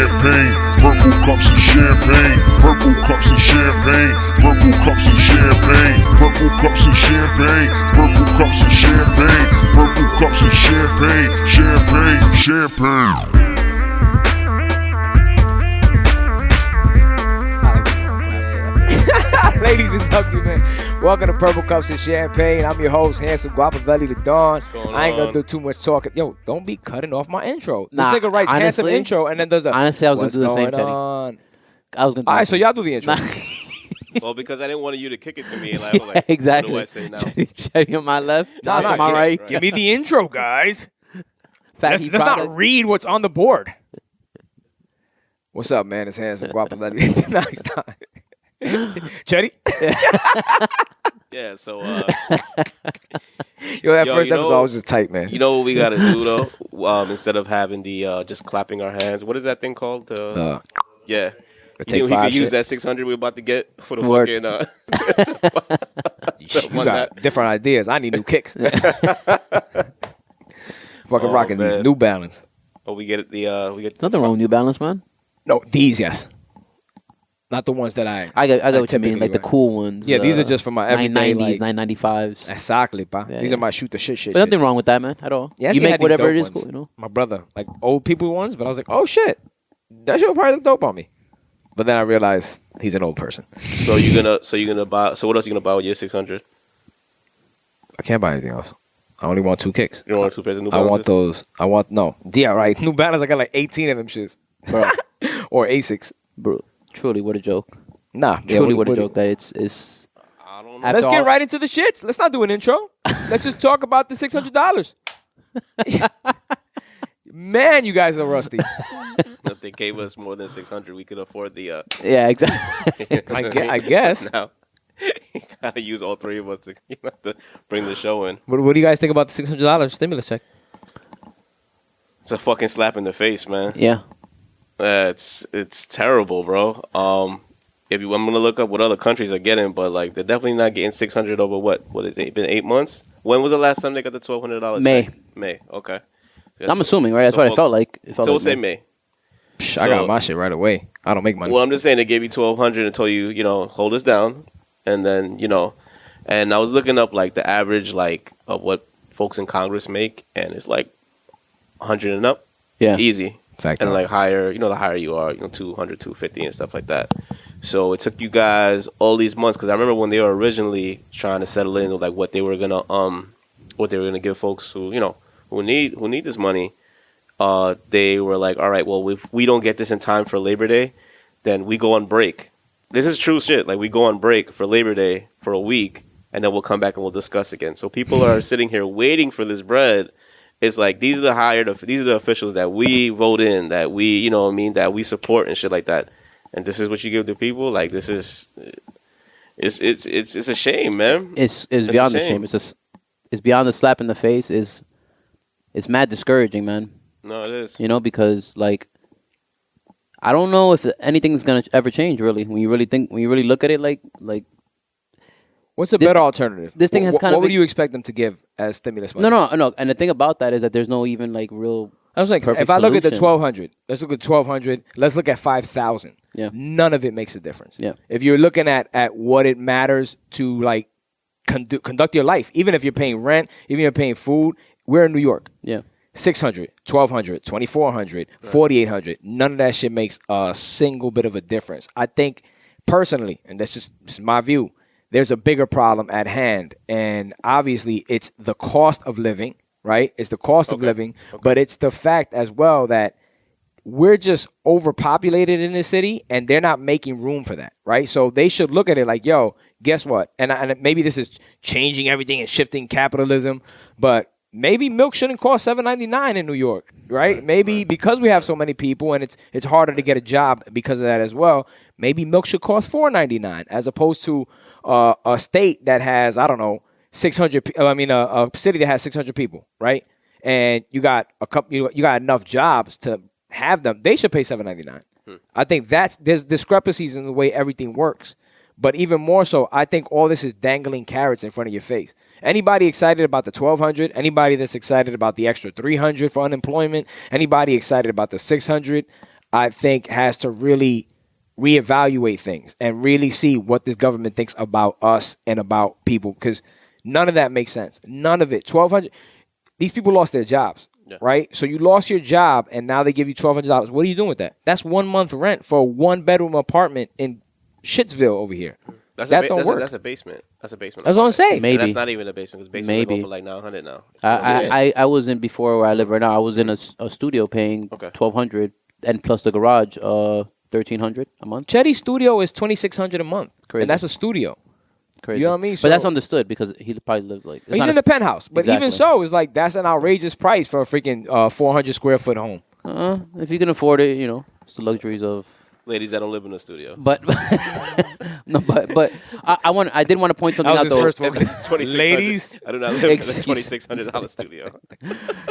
champagne. Purple cups and champagne. Purple cups and champagne. Purple cups and champagne. Purple cups and champagne. Purple cups and champagne. Purple cups and champagne. Champagne, champagne. Ladies and gentlemen, welcome to Purple Cups and Champagne. I'm your host, Handsome Guapaveli the Dawn. I ain't gonna do too much talking. Yo, don't be cutting off my intro. This nigga writes handsome intro and then does the. Honestly, I was gonna do the same thing. I was gonna. All right, so y'all do the intro. Well, because I didn't want you to kick it to me. And I was like, exactly. What do I say now? Chetty on my left, Josh on my right. Give me the intro, guys. Let's not read what's on the board. What's up, man? It's Handsome Guapaveli. Nice time. Chetty? Yeah, so That first episode was just tight, man. You know what we gotta do though? Instead of having the just clapping our hands, what is that thing called? Yeah. You think we could use that 600 we're about to get for the fucking you got different ideas. I need new kicks. Fucking rocking these New Balance. Oh, we get it. We get nothing wrong with New Balance, man. No, these, yes. Not the ones that I got what you mean, like the cool ones. Yeah, these are just for my everyday, 990s, like 995s. Exactly, pa. Yeah, these are my shoot the shit. But nothing wrong with that, man, at all. Yeah, you make whatever it is cool, you know. My brother, like old people ones, but I was like, oh shit, that shit would probably look dope on me. But then I realized he's an old person. So you're gonna buy. So what else are you gonna buy with your 600? I can't buy anything else. I only want 2 kicks. You don't want 2 pairs of New Balances? I want those. Yeah, right. New Balance. I got like 18 of them shits, bro. Or Asics, bro. Truly, what a joke. Nah, truly, what a joke that it's. I don't know. Let's get right into the shits. Let's not do an intro. Let's just talk about the $600. Man, you guys are rusty. If they gave us more than 600, we could afford the. Yeah, exactly. I guess. Now, you gotta use all 3 of us to bring the show in. What do you guys think about the $600 stimulus check? It's a fucking slap in the face, man. Yeah. It's terrible, bro. I'm gonna look up what other countries are getting, but like they're definitely not getting 600 over what is it? Been 8 months? When was the last time they got the $1,200? May. Okay. So I'm assuming, right? That's what it felt like. So we'll say May. I got my shit right away. I don't make money. Well, I'm just saying they gave you 1,200 and told you, hold us down, and then and I was looking up like the average like of what folks in Congress make, and it's like 100 and up. Yeah. Easy. Fact. And like higher, the higher you are, 200, 250 and stuff like that. So it took you guys all these months, because I remember when they were originally trying to settle in like what they were gonna give folks who who need this money. They were like, all right, well, if we don't get this in time for Labor Day, then we go on break. This is true shit. Like we go on break for Labor Day for a week, and then we'll come back and we'll discuss again. So people are sitting here waiting for this bread. It's like these are the officials that we vote in, that we that we support and shit like that. And this is what you give the people. Like this is, it's a shame, man. It's beyond a shame. It's beyond the slap in the face. It's mad discouraging, man. No, it is. Because like, I don't know if anything's gonna ever change. Really, when you really look at it, like. What's a better alternative? This thing has What would you expect them to give as stimulus money? No. And the thing about that is that there's no even like real. I was like, if I look at the 1,200, let's look at 1,200. Let's look at 5,000. Yeah. None of it makes a difference. Yeah. If you're looking at what it matters to like conduct your life, even if you're paying rent, even if you're paying food, we're in New York. Yeah. 600, 1,200, 2,400, 4,800. None of that shit makes a single bit of a difference. I think personally, and that's just my view, there's a bigger problem at hand. And obviously it's the cost of living, right? It's the cost of living, but it's the fact as well that we're just overpopulated in this city and they're not making room for that, right? So they should look at it like, yo, guess what? And maybe this is changing everything and shifting capitalism, but maybe milk shouldn't cost $7.99 in New York, right? Maybe because we have so many people and it's harder to get a job because of that as well, maybe milk should cost $4.99 as opposed to a state that has, I don't know, 600. A city that has 600 people, right? And you got you got enough jobs to have them. They should pay $7.99. I think there's discrepancies in the way everything works. But even more so, I think all this is dangling carrots in front of your face. Anybody excited about the 1,200? Anybody that's excited about the extra 300 for unemployment? Anybody excited about the 600? I think, has to really reevaluate things and really see what this government thinks about us and about people, because none of that makes sense. None of it. 1,200. These people lost their jobs, right? So you lost your job, and now they give you $1,200. What are you doing with that? That's 1 month rent for a 1-bedroom apartment in Shitsville over here. Don't work. That's a basement. That's a basement. That's what I'm saying. Maybe. And that's not even a basement, because basement go for like $900 now. I was in, before where I live right now, I was in a studio paying $1,200, and plus the garage, $1,300 a month. Chetty's studio is $2,600 a month. Crazy. And that's a studio. Crazy. You know what I mean? But that's understood, because he probably lives like... He's in a penthouse. But even so, it's like, that's an outrageous price for a freaking 400 square foot home. If you can afford it, it's the luxuries of... Ladies that don't live in the studio. But no, but I did want to point something out though. First one. Ladies, I do not live in a $2,600 studio.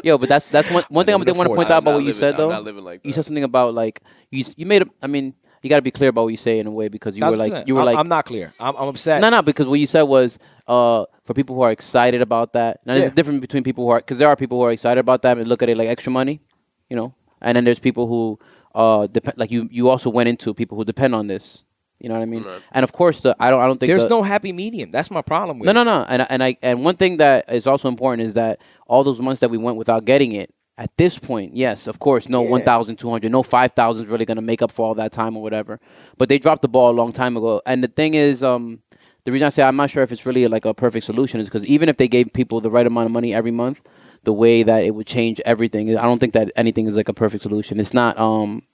Yo, but that's one thing I did want to point out about what you said though. I'm not living like that. You said something about like you made. I mean, you got to be clear about what you say in a way, because you were like I'm not clear. I'm upset. No, because what you said was for people who are excited about that. Now there's a difference between people who are, because there are people who are excited about that and look at it like extra money, and then there's people who depend. Like you also went into people who depend on this. You know what I mean? Right. And of course, I don't think there's no happy medium. That's my problem with it. No. And one thing that is also important is that all those months that we went without getting it, at this point, yes, of course, no 1,200, no 5,000 is really going to make up for all that time or whatever. But they dropped the ball a long time ago. And the thing is, the reason I say I'm not sure if it's really like a perfect solution is because even if they gave people the right amount of money every month, the way that it would change everything, I don't think that anything is like a perfect solution. It's not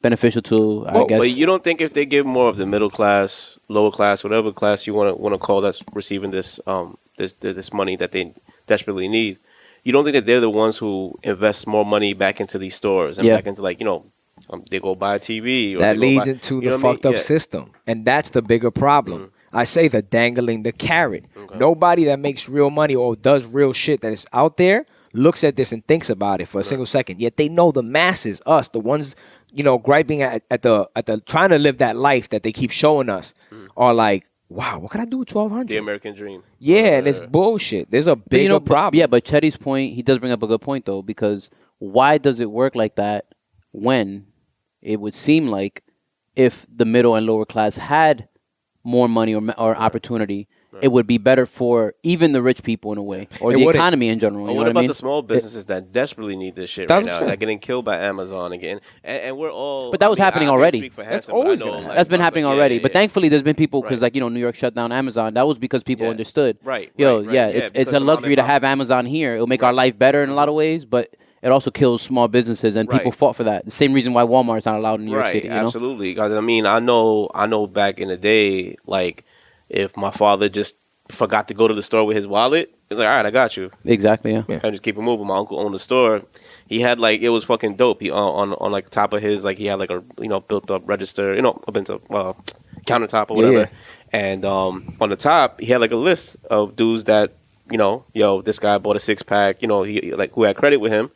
beneficial to, I guess. But you don't think if they give more of the middle class, lower class, whatever class you want to call that's receiving this this money that they desperately need, you don't think that they're the ones who invest more money back into these stores and back into they go buy a TV? Or that leads into the fucked up system, and that's the bigger problem. I say the dangling the carrot. Okay. Nobody that makes real money or does real shit that is out there looks at this and thinks about it for a single second. Yet they know the masses, us, the ones, griping at the trying to live that life that they keep showing us, are like, wow, what can I do with 1,200? The American dream. Yeah, and it's bullshit. There's a bigger problem. But Chetty's point, he does bring up a good point though, because why does it work like that when it would seem like if the middle and lower class had more money or opportunity, it would be better for even the rich people in a way, or the economy in general. What about the small businesses that desperately need this shit right now? Like getting killed by Amazon again, and we're all. But that was happening already. That's always that's been happening already. But thankfully, there's been people because New York shut down Amazon. That was because people understood. It's a luxury to have Amazon here. It'll make our life better in a lot of ways, but it also kills small businesses, and people fought for that. The same reason why Walmart's not allowed in New York City. Absolutely. Because I know back in the day, like if my father just forgot to go to the store with his wallet, he's like, all right, I got you. Exactly. Yeah. I just keep it moving. My uncle owned the store. He had it was fucking dope. He on like top of his he had like a built up register, up into countertop or whatever. And on the top he had like a list of dudes that this guy bought a 6-pack. He who had credit with him.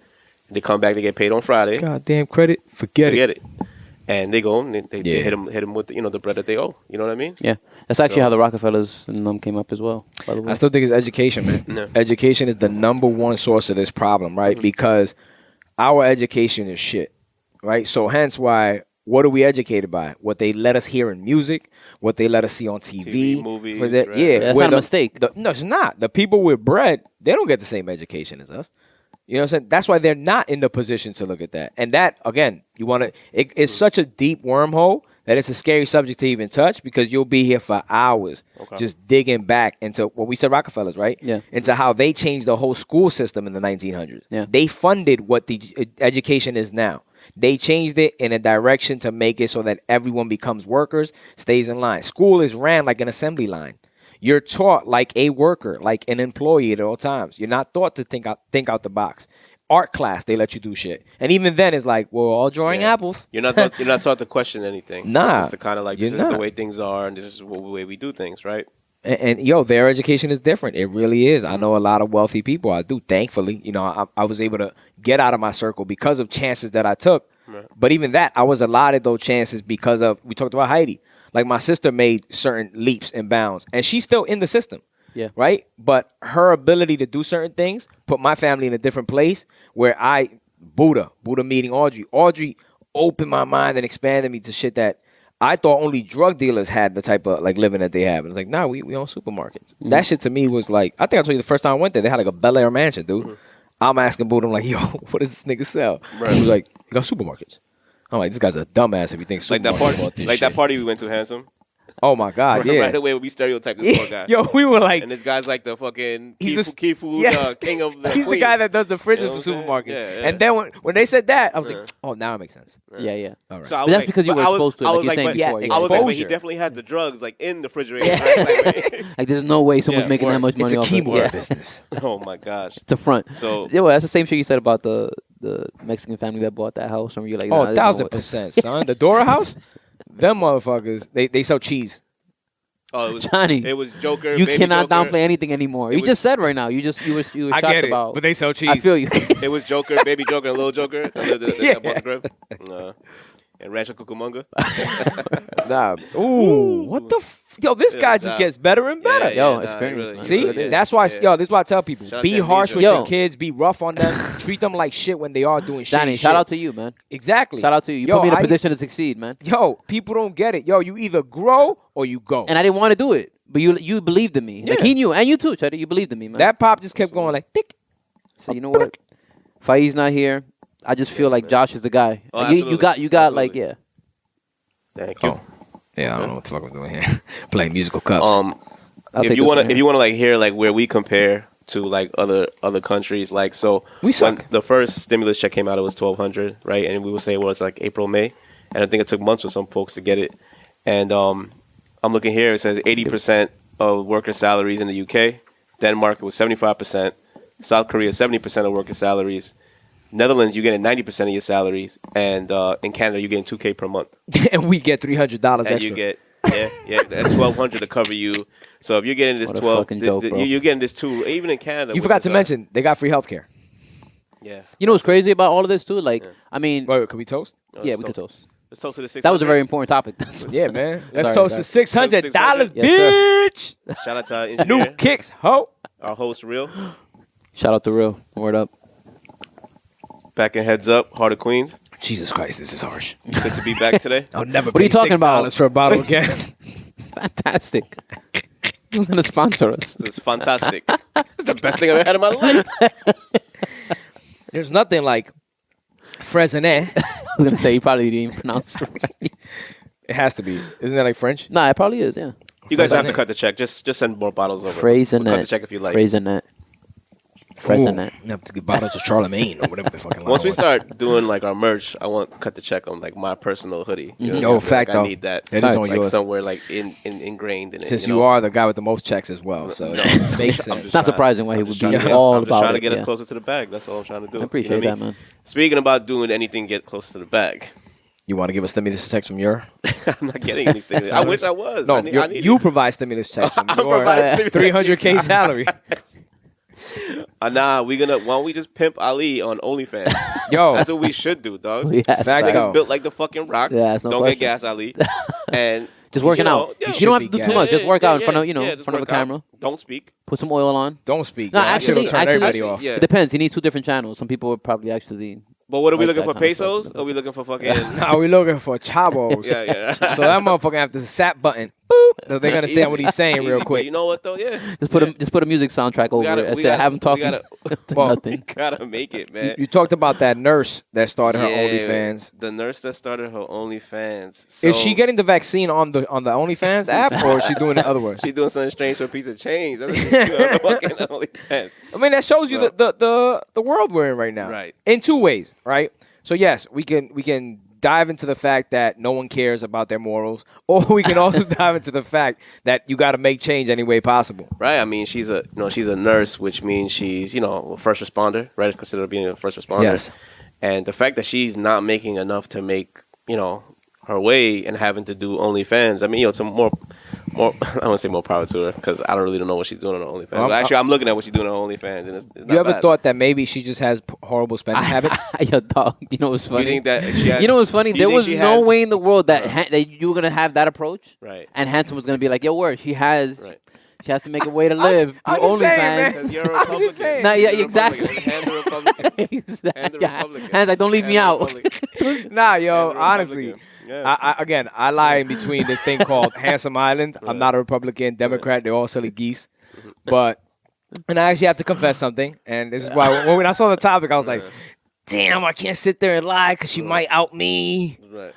They come back, they get paid on Friday. Goddamn credit, forget it. And they go and they hit him with the bread that they owe. You know what I mean? Yeah, that's actually how the Rockefellers and them came up as well. By the way, I still think it's education, man. No. Education is the number one source of this problem, right? Mm-hmm. Because our education is shit, right? So hence why, what are we educated by? What they let us hear in music, what they let us see on TV, movies. That's not a mistake. No, it's not. The people with bread, they don't get the same education as us. You know what I'm saying? That's why they're not in the position to look at that. And that, again, it's such a deep wormhole that it's a scary subject to even touch, because you'll be here for hours just digging back into what we said, Rockefellers, right? Yeah. Into how they changed the whole school system in the 1900s. Yeah. They funded what the education is now. They changed it in a direction to make it so that everyone becomes workers, stays in line. School is ran like an assembly line. You're taught like a worker, like an employee at all times. You're not taught to think out the box. Art class, they let you do shit, and even then, it's like we're all drawing apples. You're not taught to question anything. Nah, it's kind of like this is the way things are, and this is the way we do things, right? And their education is different. It really is. I know a lot of wealthy people. I do, thankfully. I was able to get out of my circle because of chances that I took. Right. But even that, I was allotted those chances because of, we talked about Heidi. Like my sister made certain leaps and bounds, and she's still in the system. Yeah. Right? But her ability to do certain things put my family in a different place where Buddha meeting Audrey. Audrey opened my mind and expanded me to shit that I thought only drug dealers had the type of like living that they have. And it's like, nah, we own supermarkets. That shit to me was like, I think I told you the first time I went there, they had like a Bel Air mansion, dude. I'm asking Buddha, I'm like, yo, what does this nigga sell? He was like, he got supermarkets. I'm like, this guy's a dumbass if he thinks Like that party, that party we went to, Handsome. Oh my God, yeah. Right away, we stereotyped this poor guy. Yo, we were like, and this guy's like the fucking he's key food yes. king of the He's Queens. the guy that does the fridges You know for what I'm saying? supermarkets. Yeah. And then when they said that, I was like, oh, now it makes sense. Yeah. All right. So I But was that's like, because you were I was- exposed to it, I like was you're saying but- before. yeah, Yeah. I was like, but he exposure. definitely has the drugs like in the refrigerator. Right? Like, there's no way someone's Yeah, making that much It's money a off chemo it. Yeah. business. Oh my gosh. It's a front. So Yeah, well, that's the same shit you said about the Mexican family that bought that house. And you're like, Oh, nah, there's no way. 1,000%, son. The Dora House, them motherfuckers, they sell cheese. it was Johnny, It was Joker. You Baby cannot Joker. downplay anything anymore. It You was- just said right now. You were I shocked get it, about. but they sell cheese. I feel you. It was Joker, Baby Joker, and Little Joker. Yeah. That bought the crib. And Rancho Cucamonga. Nah. Ooh, what the yo? This guy just gets better and better. Yo, experience, man. See, It is. that's why. Yo, this is why I tell people: Shout out be to harsh Amnesia. with Yo. your kids, be rough on them, treat them like shit when they are doing shit. Johnny, shout out to you, man. Exactly. Shout out to you. You Yo, put me in a I- position to succeed, man. Yo, people don't get it. Yo, you either grow or you go. And I didn't want to do it, but you believed in me. Like Yeah. he knew, and you too, Chetty. You believed in me, man. That pop just kept going like, tick. So you know what? Faiz not here. I just feel like Josh is the guy. Oh, Like, you absolutely. got like Absolutely. Thank you. Oh. Yeah, I don't know what the fuck we're doing here. Playing musical cups. I'll if take you this want one to, if you want to like hear like where we compare to like other countries, like so We suck. when the first stimulus check came out, it was $1,200, right? And we would say, well, it's like April, May, and I think it took months for some folks to get it. And I'm looking here; it says 80% of worker salaries in the UK. Denmark it was 75%. South Korea 70% of worker salaries. Netherlands, you get 90% of your salaries, and in Canada, you're getting $2,000 per month, and we get $300 and extra. you get that's $1,200 to cover you. So if you're getting this What a 12, fucking joke, bro. you're getting this too. Even in Canada, You which forgot is, to mention they got free healthcare. Yeah, You know what's crazy about all of this too? Like, I mean, Wait, can we toast? yeah, we could toast. Let's toast to the 600. That was a very important topic. Yeah, man. Let's Sorry, toast guys. to $600, Yes, bitch. Shout out to our New engineer, kicks, ho. our host, Real. Shout out to Real. Word up. Back in Heads Up, Heart of Queens. Jesus Christ, this is harsh. Good to be back today. I'll never What are pay you talking about? $6 for a bottle of gas. It's fantastic. You're gonna sponsor us. This is fantastic. It's the best thing I've ever had in my life. There's nothing like Fresnay. I was gonna say you probably didn't even pronounce it right. It has to be. Isn't that like French? Nah, it probably is. Yeah. You guys don't have to Fraisenet. cut the check. Just send more bottles over. Fraisenet. We'll cut the check if you like. Fraisenet. Ooh, Fraisenet. you have to get bottles of Charlemagne or whatever the fucking line Once we was. start doing like our merch, I want to cut the check on like my personal hoodie. You know what I No, mean? fact, like, though. I need that. That is on like yours. somewhere like ingrained in it. Since you you know? are the guy with the most checks as well, so No. it makes I'm sense. It's not surprising why he I'm would just be trying to get- all I'm just about trying to it. get us Yeah. closer to the bag. That's all I'm trying to do. I appreciate You know what that, man. Speaking about doing anything, get closer to the bag. You want to give a stimulus check from your? I'm not getting anything. I wish I was. No, I need you it. provide stimulus checks from I'm your providing stimulus 300K salary. Nah, why don't we just pimp Ali on OnlyFans? Yo, That's what we should do, dog. Yes, Fact, right. yo. Niggas built like the fucking Rock. Yeah, that's no Don't question. get gas, Ali. And Just working you out. know, yeah. You don't have to should be do too gassed. much. Just work out in front of just in front of a work out. camera. Don't speak. Put some oil on. don't speak. No, yo. That shit'll actually, turn everybody actually, off. yeah. It depends. He needs two different channels. Some people would probably actually. But what are we Like looking that for? kind of stuff. Pesos? Are we looking for fucking? Now we looking for chavos. yeah. So that motherfucker have the sap button. Boop. So they understand what he's saying Easy, real but quick. You know what though? Yeah. Just put a music soundtrack over it. I said, have him talking to Well, nothing. Gotta make it, man. You talked about that nurse that started her Yeah, OnlyFans. The nurse that started her OnlyFans. So Is she getting the vaccine on the OnlyFans app, or is she doing it other way? She doing something strange for a piece of change. That's what she's doing on the fucking OnlyFans. I mean, that shows you the world we're in right now. Right. In two ways, right? So yes, we can dive into the fact that no one cares about their morals, or we can also dive into the fact that you got to make change any way possible. Right. I mean, she's a nurse, which means she's a first responder. Right. It's considered being a first responder. Yes. And the fact that she's not making enough to make her way and having to do OnlyFans. I mean, it's more. I don't want to say more power to her because I don't really know what she's doing on her OnlyFans. Well, But actually, I'm looking at what she's doing on her OnlyFans, and it's not You ever bad. thought that maybe she just has horrible spending habits? Yo, dog. You know what's funny? You think that she has? You know what's funny? do you There think was she no has- way in the world that that you were gonna have that approach, Right. and Hanson was gonna be like, "Yo, word, she has to make a way to I'm live just through saying, man. OnlyFans." Because you're a I'm just Republican. saying. Nah, yeah, You're a exactly. Republican. And the Republican. And the Yeah. Republican. Hands like, don't leave me And the out. Republican. Nah, yo, Republican. honestly, Yeah. I lie in between this thing called Handsome Island. I'm not a Republican, Democrat. They're all silly geese. But, and I actually have to confess something. And this is why when I saw the topic, I was like, damn, I can't sit there and lie because she might out me. Right.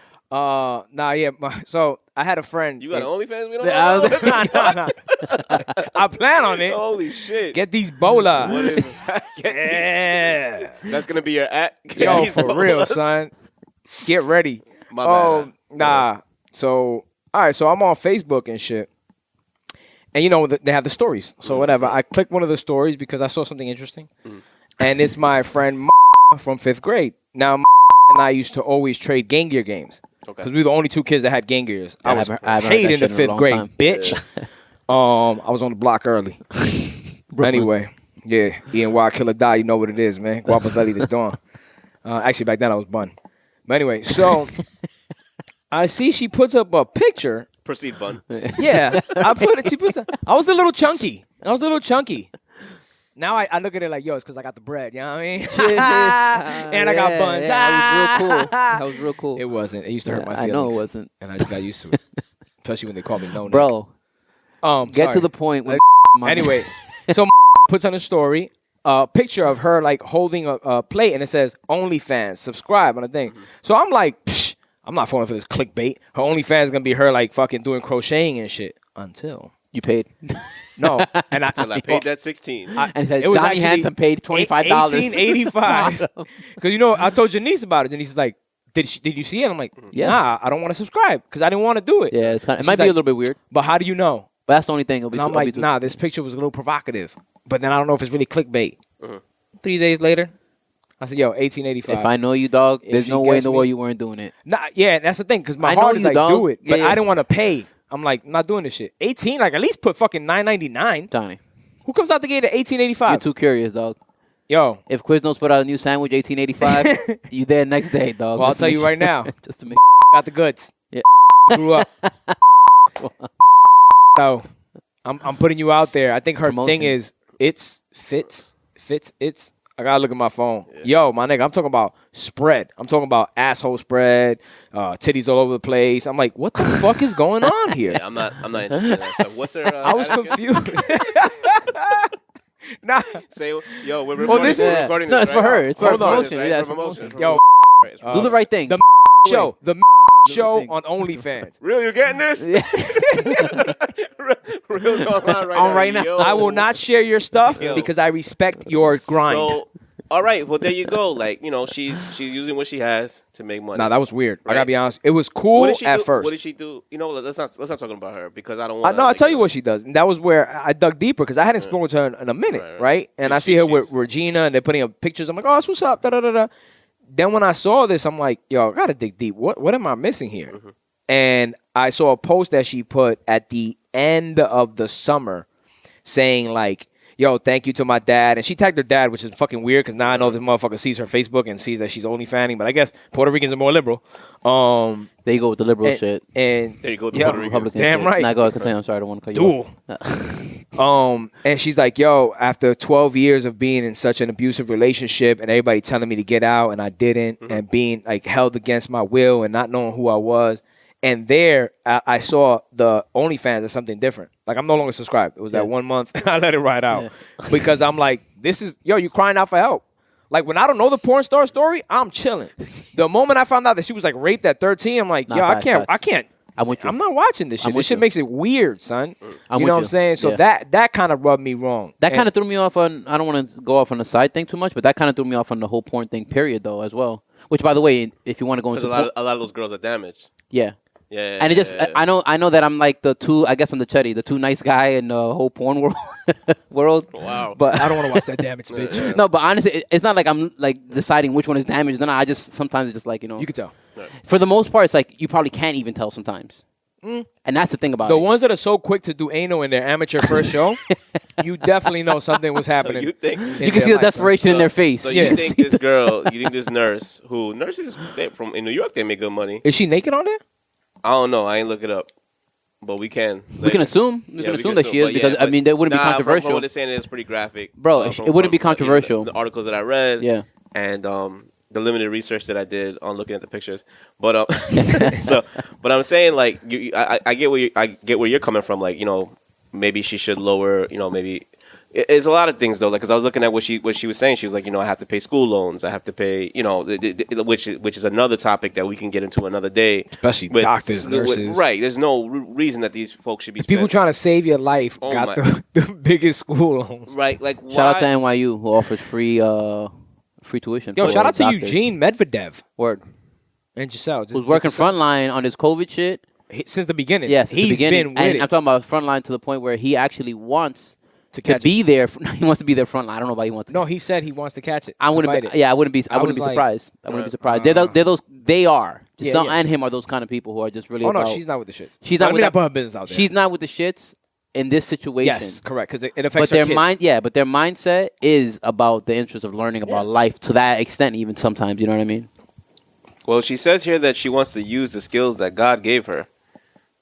So I had a friend. You got an OnlyFans? We don't know. Nah. I plan on it. Holy shit. Get these bolas. What is Yeah. That's going to be your at? Yo, for real, son. Get ready. My bad. Nah. So, all right. So I'm on Facebook and shit. And, you know, they have the stories. So, whatever. I clicked one of the stories because I saw something interesting. And it's my friend from 5th grade. Now, and I used to always trade Game Gear games. Because we were the only two kids that had Game Gears. I was paid in the 5th grade, bitch. I was on the block early. Anyway, yeah. E&Y Killer Die, you know what it is, man. Guapa Belly to Dawn. Actually, back then I was Bun. But anyway, so I see she puts up a picture. Proceed, Bun. Yeah, I was a little chunky. Now I look at it like, yo, it's because I got the bread, you know what I mean? And I got buns. That was real cool. It wasn't. It used to hurt my feelings. I know it wasn't. And I just got used to it. Especially when they call me no. Bro, get sorry. to the point. When Anyway, so puts on a story a picture of her like holding a plate and it says OnlyFans, subscribe on a thing. So I'm like, psh, I'm not falling for this clickbait. Her OnlyFans is going to be her like fucking doing crocheting and shit until. You paid. No, and I paid that 16. And it says, it was Johnny Handsome paid $25. $18.85. Because you know, I told Janice about it. Janice is like, "Did you see it?" I'm like, Yes. "Nah, I don't want to subscribe because I didn't want to do it." Yeah, it might She's be a like, little bit weird, But how do you know? but that's the only thing. And I'm like, "Nah, this picture was a little provocative." But then I don't know if it's really clickbait. 3 days later, I said, "Yo, $18.85." If I know you, dog, If there's she no way in gets the me- world you weren't doing it. Nah, yeah, that's the thing because my I know heart is you, like, dog. do it, but Yeah. I didn't want to pay. I'm like, not doing this shit. 18, like at least put fucking $9.99. Johnny, Who comes out the gate at you're $18.85? too curious, dog. Yo, If Quiznos put out a new sandwich, $18.85, you there next day, dog. well, I'll Just to tell make you sure- right now, just to make got the goods. Yeah. Grew up. So I'm putting you out there. I think her Promotion. thing is it's. I gotta look at my phone. Yo, my nigga, I'm talking about spread. I'm talking about asshole spread, titties all over the place. I'm like, what the fuck is going on here? Yeah, I'm not interested in that stuff. What's their I was ad again? confused. Nah, Say, yo, we're recording, this is- we're recording No, this, it's for right? her. It's for Hold on. promotion. Right? Yeah, For promotion. yo, do the right thing. the show, the show thing. on OnlyFans. Real, you're getting this? Real's online right On now. right now. Yo. I will not share your stuff because I respect your grind. So, all right, well, there you go. Like, you know, she's using what she has to make money. Nah, that was weird. I Right. gotta be honest. It was cool What did she at do? first. What did she do? You know, let's not talk about her because I don't want. No, I'll tell you what she does. And that was where I dug deeper because I hadn't spoken to her in a minute, Right. right? And I see her with Regina and they're putting up pictures. I'm like, oh, that's what's up. Da, da, da, da. Then when I saw this, I'm like, yo, I gotta dig deep. What am I missing here? And I saw a post that she put at the end of the summer saying like, yo, thank you to my dad. And she tagged her dad, which is fucking weird because now I know this motherfucker sees her Facebook and sees that she's only fanning. But I guess Puerto Ricans are more liberal. There you go with the liberal shit. And There you go with the yeah, Puerto Ricans. Republican damn shit. right. Nah, go ahead, continue. I'm sorry, I don't want to cut you Duel. off. And she's like, yo, after 12 years of being in such an abusive relationship and everybody telling me to get out and I didn't and being like held against my will and not knowing who I was. And there I saw the OnlyFans as something different. Like I'm no longer subscribed. It was that 1 month. I let it ride out because I'm like, this is, yo, you crying out for help. Like when I don't know the porn star story, I'm chilling. The moment I found out that she was like raped at 13, I'm like, Nah, yo, facts, I can't. I'm with you. I'm not watching this shit. I'm with This shit you. makes it weird, son. I'm you with know what you. I'm saying? So Yeah. that kind of rubbed me wrong. That And- kind of threw me off on. I don't want to go off on the side thing too much, but that kind of threw me off on the whole porn thing, period, though, as well. Which, by the way, if you want to go Because into a lot of those girls are damaged. yeah. Yeah. And it just, I know that I'm like the two, I guess I'm the Chetty, the too nice guy in the whole porn world. Wow. But I don't want to watch that damage, bitch. no, but honestly, it's not like I'm like deciding which one is damaged. No, I just, sometimes it's just like, you know. You can tell. For the most part, it's like you probably can't even tell sometimes. And that's the thing about The it. ones that are so quick to do anal in their amateur first show, you definitely know something was happening. You think? You can see the desperation in their face. So Yeah. you think this girl, you think this nurses from in New York, they make good money. Is she naked on there? I don't know. I ain't look it up, but we can. We can assume. We can assume that she is because I mean, that wouldn't be From controversial, what they're saying, it's pretty graphic, bro. It wouldn't be from, controversial. the articles that I read, Yeah. and the limited research that I did on looking at the pictures. But but I'm saying like I get where you're coming from. Like, you know, maybe she should lower. You know, maybe it's a lot of things though. Like, because I was looking at what she was saying. She was like, you know, I have to pay school loans. I have to pay. You know, which is another topic that we can get into another day. Especially doctors, nurses. Right. There's no reason that these folks should be. People trying to save your life got the biggest school loans. Right. Like, shout out to NYU who offers free tuition. Yo, for shout out to doctors. Eugene Medvedev. Word. And Giselle. Who's working frontline on this COVID shit. Since the beginning. Yes, he's the beginning. been with and it. I'm talking about frontline to the point where he actually wants to be there. He wants to be there frontline. I don't know about he wants to. No, he said he wants to catch it. I wouldn't. I wouldn't be surprised. I wouldn't be surprised. They're those. They are. Giselle and him are those kind of people who are just really. Oh about, no, she's not with the shits. She's not. I mean, not put her business out there. She's not with the shits in this situation. Yes, correct. Because it affects but her their kids. but their mindset is about the interest of learning about life to that extent. Even sometimes, you know what I mean. Well, she says here that she wants to use the skills that God gave her.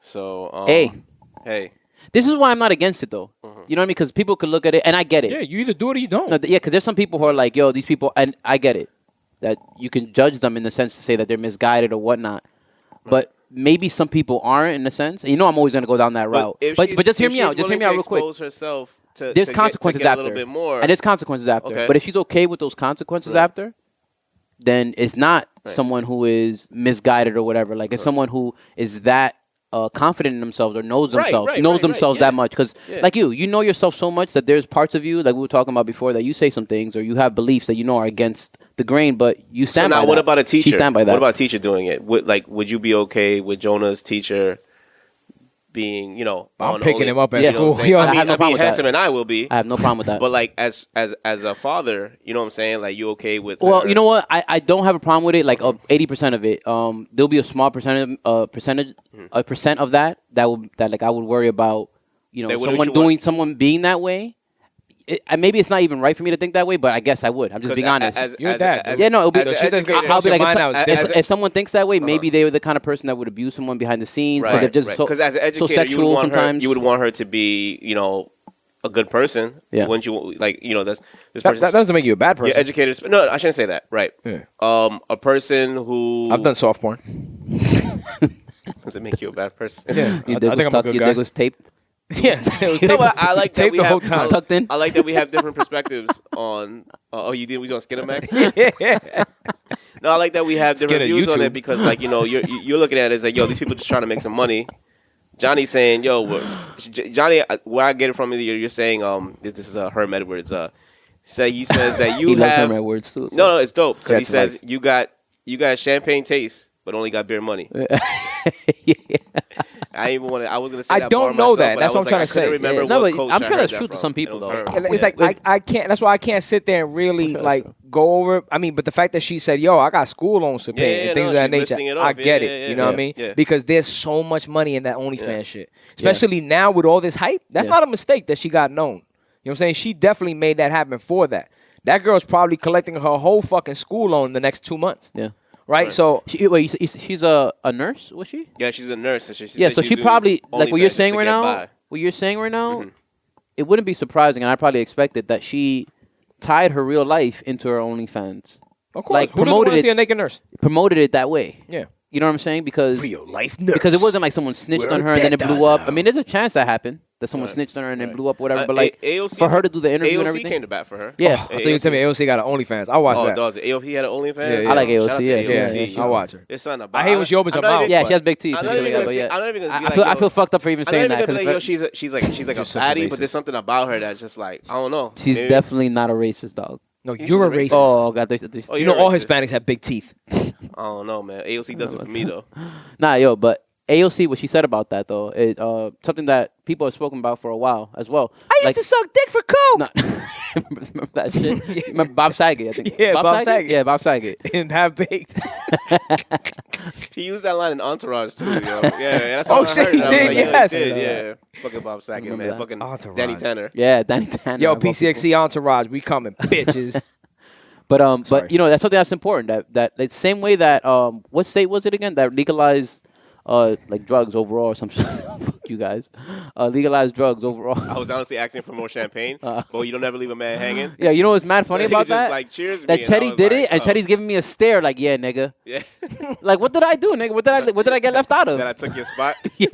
So, hey. This is why I'm not against it, though. You know what I mean? Because people could look at it, and I get it. Yeah, you either do it or you don't. No, because there's some people who are like, yo, these people, and I get it, that you can judge them in the sense to say that they're misguided or whatnot. But maybe some people aren't in a sense. And you know I'm always going to go down that route. But just hear me out. Just hear me out real quick. Herself there's consequences after. A little bit more. And there's consequences after. Okay. But if she's okay with those consequences after, then it's not someone who is misguided or whatever. Like, it's someone who is that confident in themselves or knows themselves that much. Because like you know yourself so much that there's parts of you, like we were talking about before, that you say some things or you have beliefs that you know are against the grain, but you stand by that. So now what about a teacher? She stand by that. What about a teacher doing it? Would you be okay with Jonah's teacher being, you know, I'm picking him up at school. I have no problem with that. Handsome, and I will be. I have no problem with that. But like as a father, you know what I'm saying? Like, you okay with Well, her? you know what? I don't have a problem with it. Like 80% of it. There'll be a small percent of that I would worry about. You know, someone being that way. Maybe it's not even right for me to think that way, but I guess I would. I'm just being honest. You're that. Yeah, no, it'll be. I'll be like, if someone thinks that way, maybe they were the kind of person that would abuse someone behind the scenes because they're just so as an educator, so sexual sometimes. You would want her to be, you know, a good person. Yeah. Wouldn't you? Like, you know, this person. That doesn't make you a bad person. Your educators. No, I shouldn't say that. Right. Yeah. A person who. I've done soft porn. Does it make you a bad person? Yeah. Your dick was taped. Yeah, I like that we the have whole time. Tucked in. I like that we have different perspectives on. You did? We on Skinamax? Yeah. No, I like that we have different views on YouTube. it because, like, you know, you're looking at it as like, yo, these people just trying to make some money. Johnny's saying, yo, Johnny, where I get it from is you're saying, this is Herm Edwards. He says that you he have Herm Edwards too. So. No, it's dope because he says life. you got champagne taste, but only got beer money. I was gonna say I that don't bar know myself, that. but That's I what I'm trying to say. Remember No, what but coach I'm I sure heard that's that true to from, some people, and it was though. Herm. It's like I can't. That's why I can't sit there and really go over. I mean, but the fact that she said, "Yo, I got school loans to pay and things of that nature," I get it. You know what I mean? Yeah. Because there's so much money in that OnlyFans shit, especially now with all this hype. That's not a mistake that she got known. You know what I'm saying? She definitely made that happen for that. That girl's probably collecting her whole fucking school loan in the next 2 months. Yeah. Right? So she's a nurse, was she? Yeah, she's a nurse. So she probably, like what you're saying right now, it wouldn't be surprising, and I probably expected that she tied her real life into her OnlyFans. of course, like who doesn't want to see a naked nurse? Promoted it that way. Yeah. You know what I'm saying? Because Real life nurse. Because it wasn't like someone snitched on her and then it blew up. I mean, there's a chance that happened. That someone snitched on her and then blew up, whatever. But like, AOC, for her to do the interview and AOC everything, came to bat for her. Yeah. I thought you tell me AOC got an OnlyFans. I watch that. Does it? AOC had an OnlyFans? Yeah. I like Shout out AOC. to Yeah, AOC. I watch her. It's something I hate when she opens her mouth. Yeah, she has big teeth. I'm not even gonna say- I'm not even gonna be like, I yo, feel fucked up for even saying that. Like, yo, Because she's like a Just such a baddie, racist. but there's something about her that's just like, I don't know. she's Maybe- definitely not a racist, dog. No, you're a racist. Oh, God. Oh, You you're know all racist. Hispanics have big teeth. I don't know, man. AOC does it for me though. Nah, yo, but AOC, what she said about that, though, is something that people have spoken about for a while as well. I used to suck dick for coke. No, remember that shit? Remember Bob Saget, I think. Yeah, Bob Saget. Yeah, Bob Saget. And half baked. He used that line in Entourage too, yo. Yeah, that's Oh, what I shit, heard. he I was did, like, yes. Yeah, he did, yeah. Fucking Bob Saget, Remember man. that. Fucking Entourage. Danny Tanner. Yeah, Danny Tanner. Yo, of all people. PCXC Entourage, we coming, bitches. But you know, that's something that's important. That the same way that what state was it again that legalized like drugs overall or something? you guys. Legalize drugs overall. I was honestly asking for more champagne. Well, you don't ever leave a man hanging. Yeah, you know what's mad funny So he about just, that? like, cheers That me, and I Chetty was did like, it, and oh. Chetty's giving me a stare like, yeah, nigga. Yeah. Like, what did I do, nigga? What did I get left out of? That I took your spot. Yo,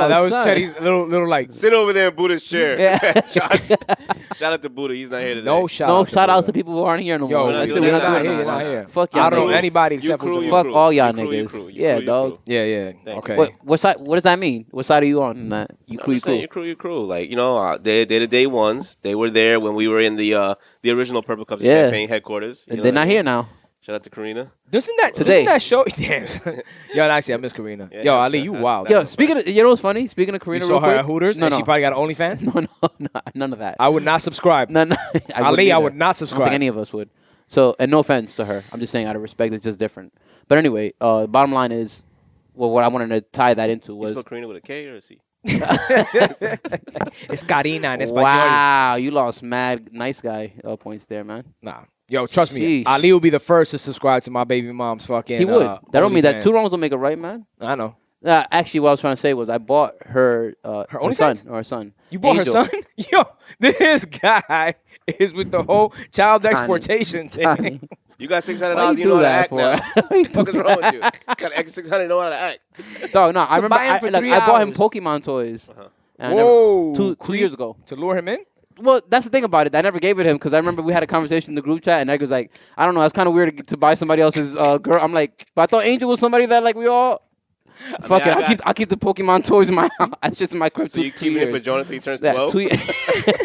Nah, that was son. Chetty's little like. Sit over there in Buddha's chair. Yeah. Shout out to Buddha. He's not here today. No shout No out. shout outs to people who aren't here no Yo, more. we're not I said doing we're that. not not doing here, that. not here. Fuck y'all I don't know niggas. anybody You except for crew, Jamal. you Fuck crew. all y'all You crew, you niggas. crew, you Yeah, crew, you dog. crew. Yeah. Thank Okay. you. What side? What does that mean? What side are you on in that? You I'm crew, just saying, you crew. Like, you know, they're the day ones. They were there when we were in the original Purple Cups of Yeah. Champagne headquarters. You know They're what I not mean? here now. Shout out to Karina. Doesn't Today. that show? Damn. Yo, actually, I miss Karina. Yeah, Yo, yeah, Ali, sure. you wild. Yo, speaking of, you know what's funny? Speaking of You Karina, saw real her quick. at Hooters, No, and no. she probably got OnlyFans. No, none of that. I would not subscribe. No, Ali, I either. would not I don't subscribe. think any of us would. So, and no offense to her. I'm just saying out of respect, it's just different. But anyway, bottom line is, well, what I wanted to tie that into You was, spell Karina with a K or a C? It's Karina en español. wow, you lost mad nice guy points there, man. Nah. Yo, trust me. Sheesh. Ali will be the first to subscribe to my baby mom's fucking. He would. That don't mean that OnlyFans. two wrongs don't make a right, man. I know. Actually, what I was trying to say was I bought her son OnlyFans? or her son. You bought Angel. her son? Yo, this guy is with the whole child Tiny. exportation thing. Tiny. You got $600. Why You know how to act for? now. What the fuck is wrong with you? Got extra $600. Know how to act. Dog, no, I remember buy him for 3 I bought him hours. Pokemon toys. And I Whoa. never, two years ago. To lure him in? Well, that's the thing about it. I never gave it him because I remember we had a conversation in the group chat, and Edgar was like, "I don't know, it's kind of weird to buy somebody else's girl." I'm like, but I thought Angel was somebody that like we all. Fuck mean, it, I'll keep the Pokemon toys in my house. That's just in my crib. So you keep it for Jonah until he turns Yeah, 12?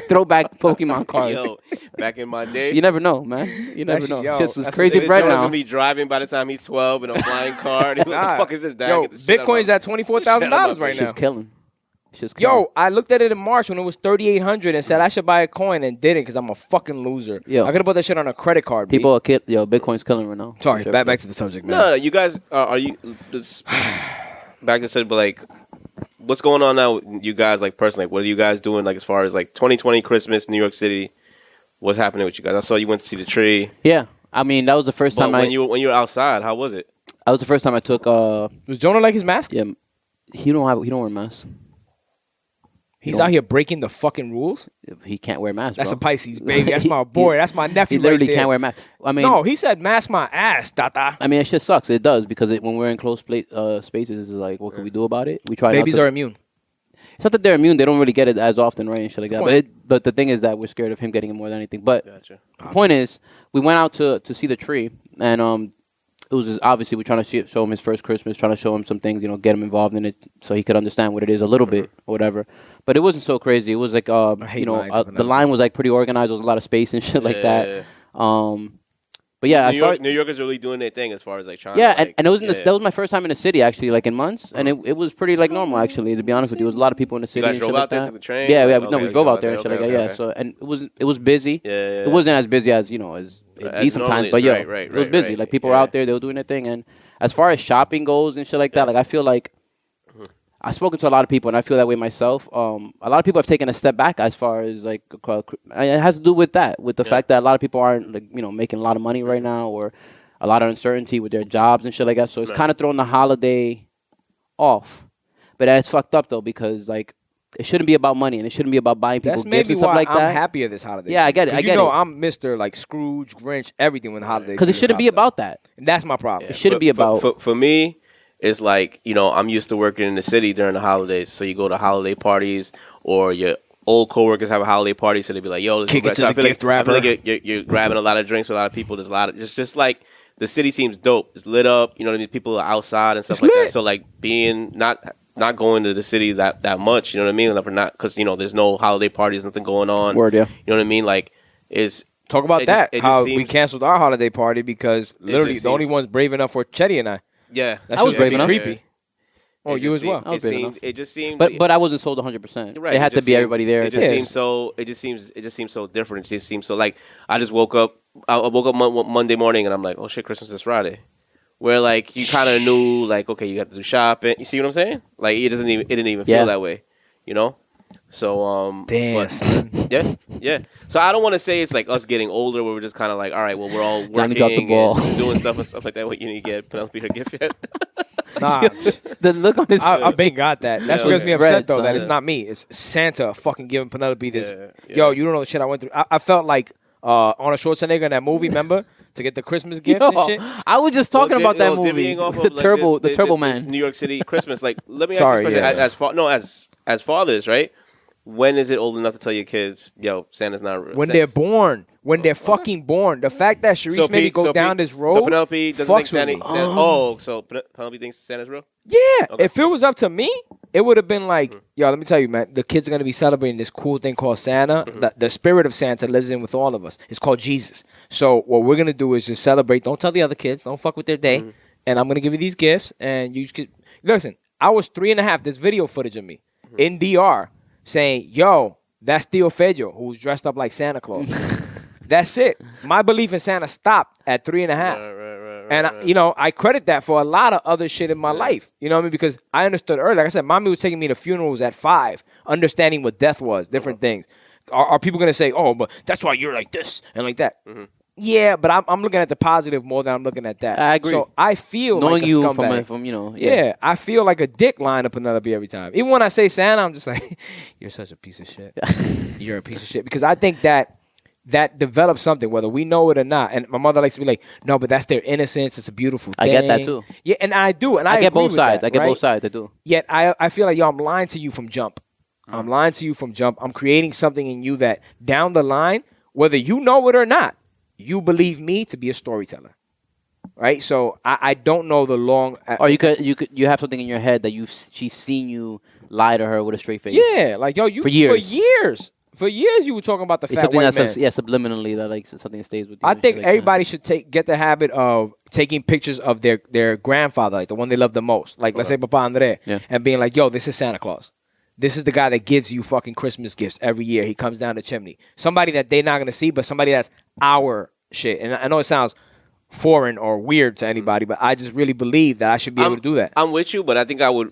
throwback Pokemon cards. Yo, back in my day. You never know, man. You never That's- know. yo, Shit's is that's crazy the- bread Jonah's now. gonna be driving by the time he's 12 in a flying car. What the fuck is this, Dad? Yo, Get the shit out of my- Bitcoin's at $24,000 right Shit's now. killing. Shit's killing. Yo, I looked at it in March when it was 3,800 and said I should buy a coin and didn't because I'm a fucking loser. Yo. I could have put that shit on a credit card. B. People are yo, Bitcoin's killing right now. Sorry, Shit, back to the subject, man. No, you guys are you this, back and said, but like, what's going on now? With you guys, like personally, like, what are you guys doing? Like as far as like 2020 Christmas, New York City, what's happening with you guys? I saw you went to see the tree. Yeah, I mean that was the first But time when you were outside, how was it? That was the first time I took. Was Jonah like his mask? Yeah, he don't wear a mask. He's out here breaking the fucking rules. He can't wear a mask. That's bro. a Pisces, baby. That's my boy. That's my nephew. He literally right there. can't wear a mask. I mean, No, he said mask my ass, tata. I mean, it shit sucks. It does because when we're in close spaces, it's like, what can we do about it? We try. Babies not to, are immune. It's not that they're immune; they don't really get it as often, right? And shit like that. Point. But the thing is that we're scared of him getting it more than anything. But Gotcha. the point is, we went out to see the tree, and it was just, obviously we're trying to show him his first Christmas, trying to show him some things, get him involved in it so he could understand what it is a little bit or whatever. But it wasn't so crazy. It was like hate lines, but the line was like pretty organized. There was a lot of space and shit like that. But yeah, New Yorkers are really doing their thing as far as like trying. yeah, to, like, and it was that was my first time in the city actually, like in months, and it was pretty like normal actually. To be honest with you, there was a lot of people in the city. You guys and drove shit out like there, that. took the train? Yeah, Okay, we you drove out there and okay, shit like okay, that. Yeah, okay. so and it was busy. Yeah. It wasn't as busy as as it As be sometimes, normally but is, yeah, right, it was busy. right. Like people were Yeah. out there, they were doing their thing. And as far as shopping goes and shit like that, like I feel like I've spoken to a lot of people, and I feel that way myself. A lot of people have taken a step back as far as like it has to do with that, with the fact that a lot of people aren't like making a lot of money right now, or a lot of uncertainty with their jobs and shit like that. So it's kind of throwing the holiday off. But that's fucked up though, because like it shouldn't be about money and it shouldn't be about buying people That's gifts maybe and stuff why like I'm that. happier this holiday. Yeah, I get it, 'Cause I get it. I'm Mr. like Scrooge, Grinch, everything when the holidays. Because it shouldn't be about that. And that's my problem. It shouldn't be about. For me, it's like I'm used to working in the city during the holidays. So you go to holiday parties, or your old coworkers have a holiday party, so they be like, "Yo, let's Kick go it to so I the feel gift like, I feel wrapper. like you're grabbing a lot of drinks with a lot of people. There's a lot of just like the city seems dope. It's lit up. You know what I mean? People are outside and stuff It's like lit. that. So like being not going to the city that much. You know what I mean? Like, not because there's no holiday parties, nothing going on. Word, yeah. You know what I mean? Like is. Talk about It that. just How we seems- canceled our holiday party because literally just the only seems- ones brave enough were Chetty and I. Yeah, That I was shit brave be enough. creepy. Oh, It you just as well. I was brave enough. It just seemed. But I wasn't sold 100%. Right. It had to just be seemed- everybody there. It just Yes. seems so. It just seems so different. It just seems so like I just woke up. I woke up Monday morning and I'm like, oh shit, Christmas is Friday. Where like you kind of knew like okay, you have to do shopping. You see what I'm saying? Like it didn't even Yeah. feel that way. So Damn. but- son. Yeah. So I don't want to say it's like us getting older where we're just kind of like, all right, well, we're all working dropped the ball. and doing stuff and stuff like that. What you need to get Penelope her gift yet? Nah, The look on his I been got that. That's what gets me Red, upset though. son. That it's not me. It's Santa fucking giving Penelope this. Yeah. Yo, you don't know the shit I went through. I felt like Arnold Schwarzenegger in that movie. Remember to get the Christmas gift and shit. I was just talking about that movie. Divvying off The of, like, Turbo, this, the Turbo this Man. New York City Christmas. Like, let me ask Sorry, you a question. yeah. As fathers, right? When is it old enough to tell your kids, yo, Santa's not real? When they're born, when they're fucking born. The fact that Sharice made me go down this road. So Penelope doesn't think fucks with Santa. me. So Penelope thinks Santa's real? Yeah, Okay. if it was up to me, it would have been like, yo, let me tell you, man, the kids are going to be celebrating this cool thing called Santa. The spirit of Santa lives in with all of us. It's called Jesus. So what we're going to do is just celebrate. Don't tell the other kids. Don't fuck with their day. And I'm going to give you these gifts. And you could, listen, I was 3.5. There's video footage of me in DR saying, yo, that's Theo Fejo, who's dressed up like Santa Claus. That's it. My belief in Santa stopped at 3.5. And I credit that for a lot of other shit in my life. You know what I mean? Because I understood early. Like I said, mommy was taking me to funerals at 5, understanding what death was, different things. Are people going to say, oh, but that's why you're like this and like that? Yeah, but I'm looking at the positive more than I'm looking at that. I agree. So I feel Knowing like a you scumbag. from Yeah, I feel like a dick lying to Penelope every time. Even when I say Santa, I'm just like, you're such a piece of shit. You're a piece of shit. Because I think that develops something, whether we know it or not. And my mother likes to be like, no, but that's their innocence. It's a beautiful thing. I get that too. Yeah, and I do. And I get agree both with sides. that, I get right? both sides. I do. Yet I feel like, yo, I'm lying to you from jump. I'm lying to you from jump. I'm creating something in you that down the line, whether you know it or not, you believe me to be a storyteller. Right? So I don't know the long... Or you have something in your head that she's seen you lie to her with a straight face. Yeah, like, yo, you... For years you were talking about the It's fat something white that's man. subliminally that like something that stays with you. I and think shit like everybody should get the habit of taking pictures of their grandfather, like the one they love the most. Like, let's say Papa Andre, and being like, yo, this is Santa Claus. This is the guy that gives you fucking Christmas gifts every year. He comes down the chimney. Somebody that they're not going to see, but somebody that's our shit. And I know it sounds foreign or weird to anybody, but I just really believe that I should be able to do that. I'm with you, but I think I would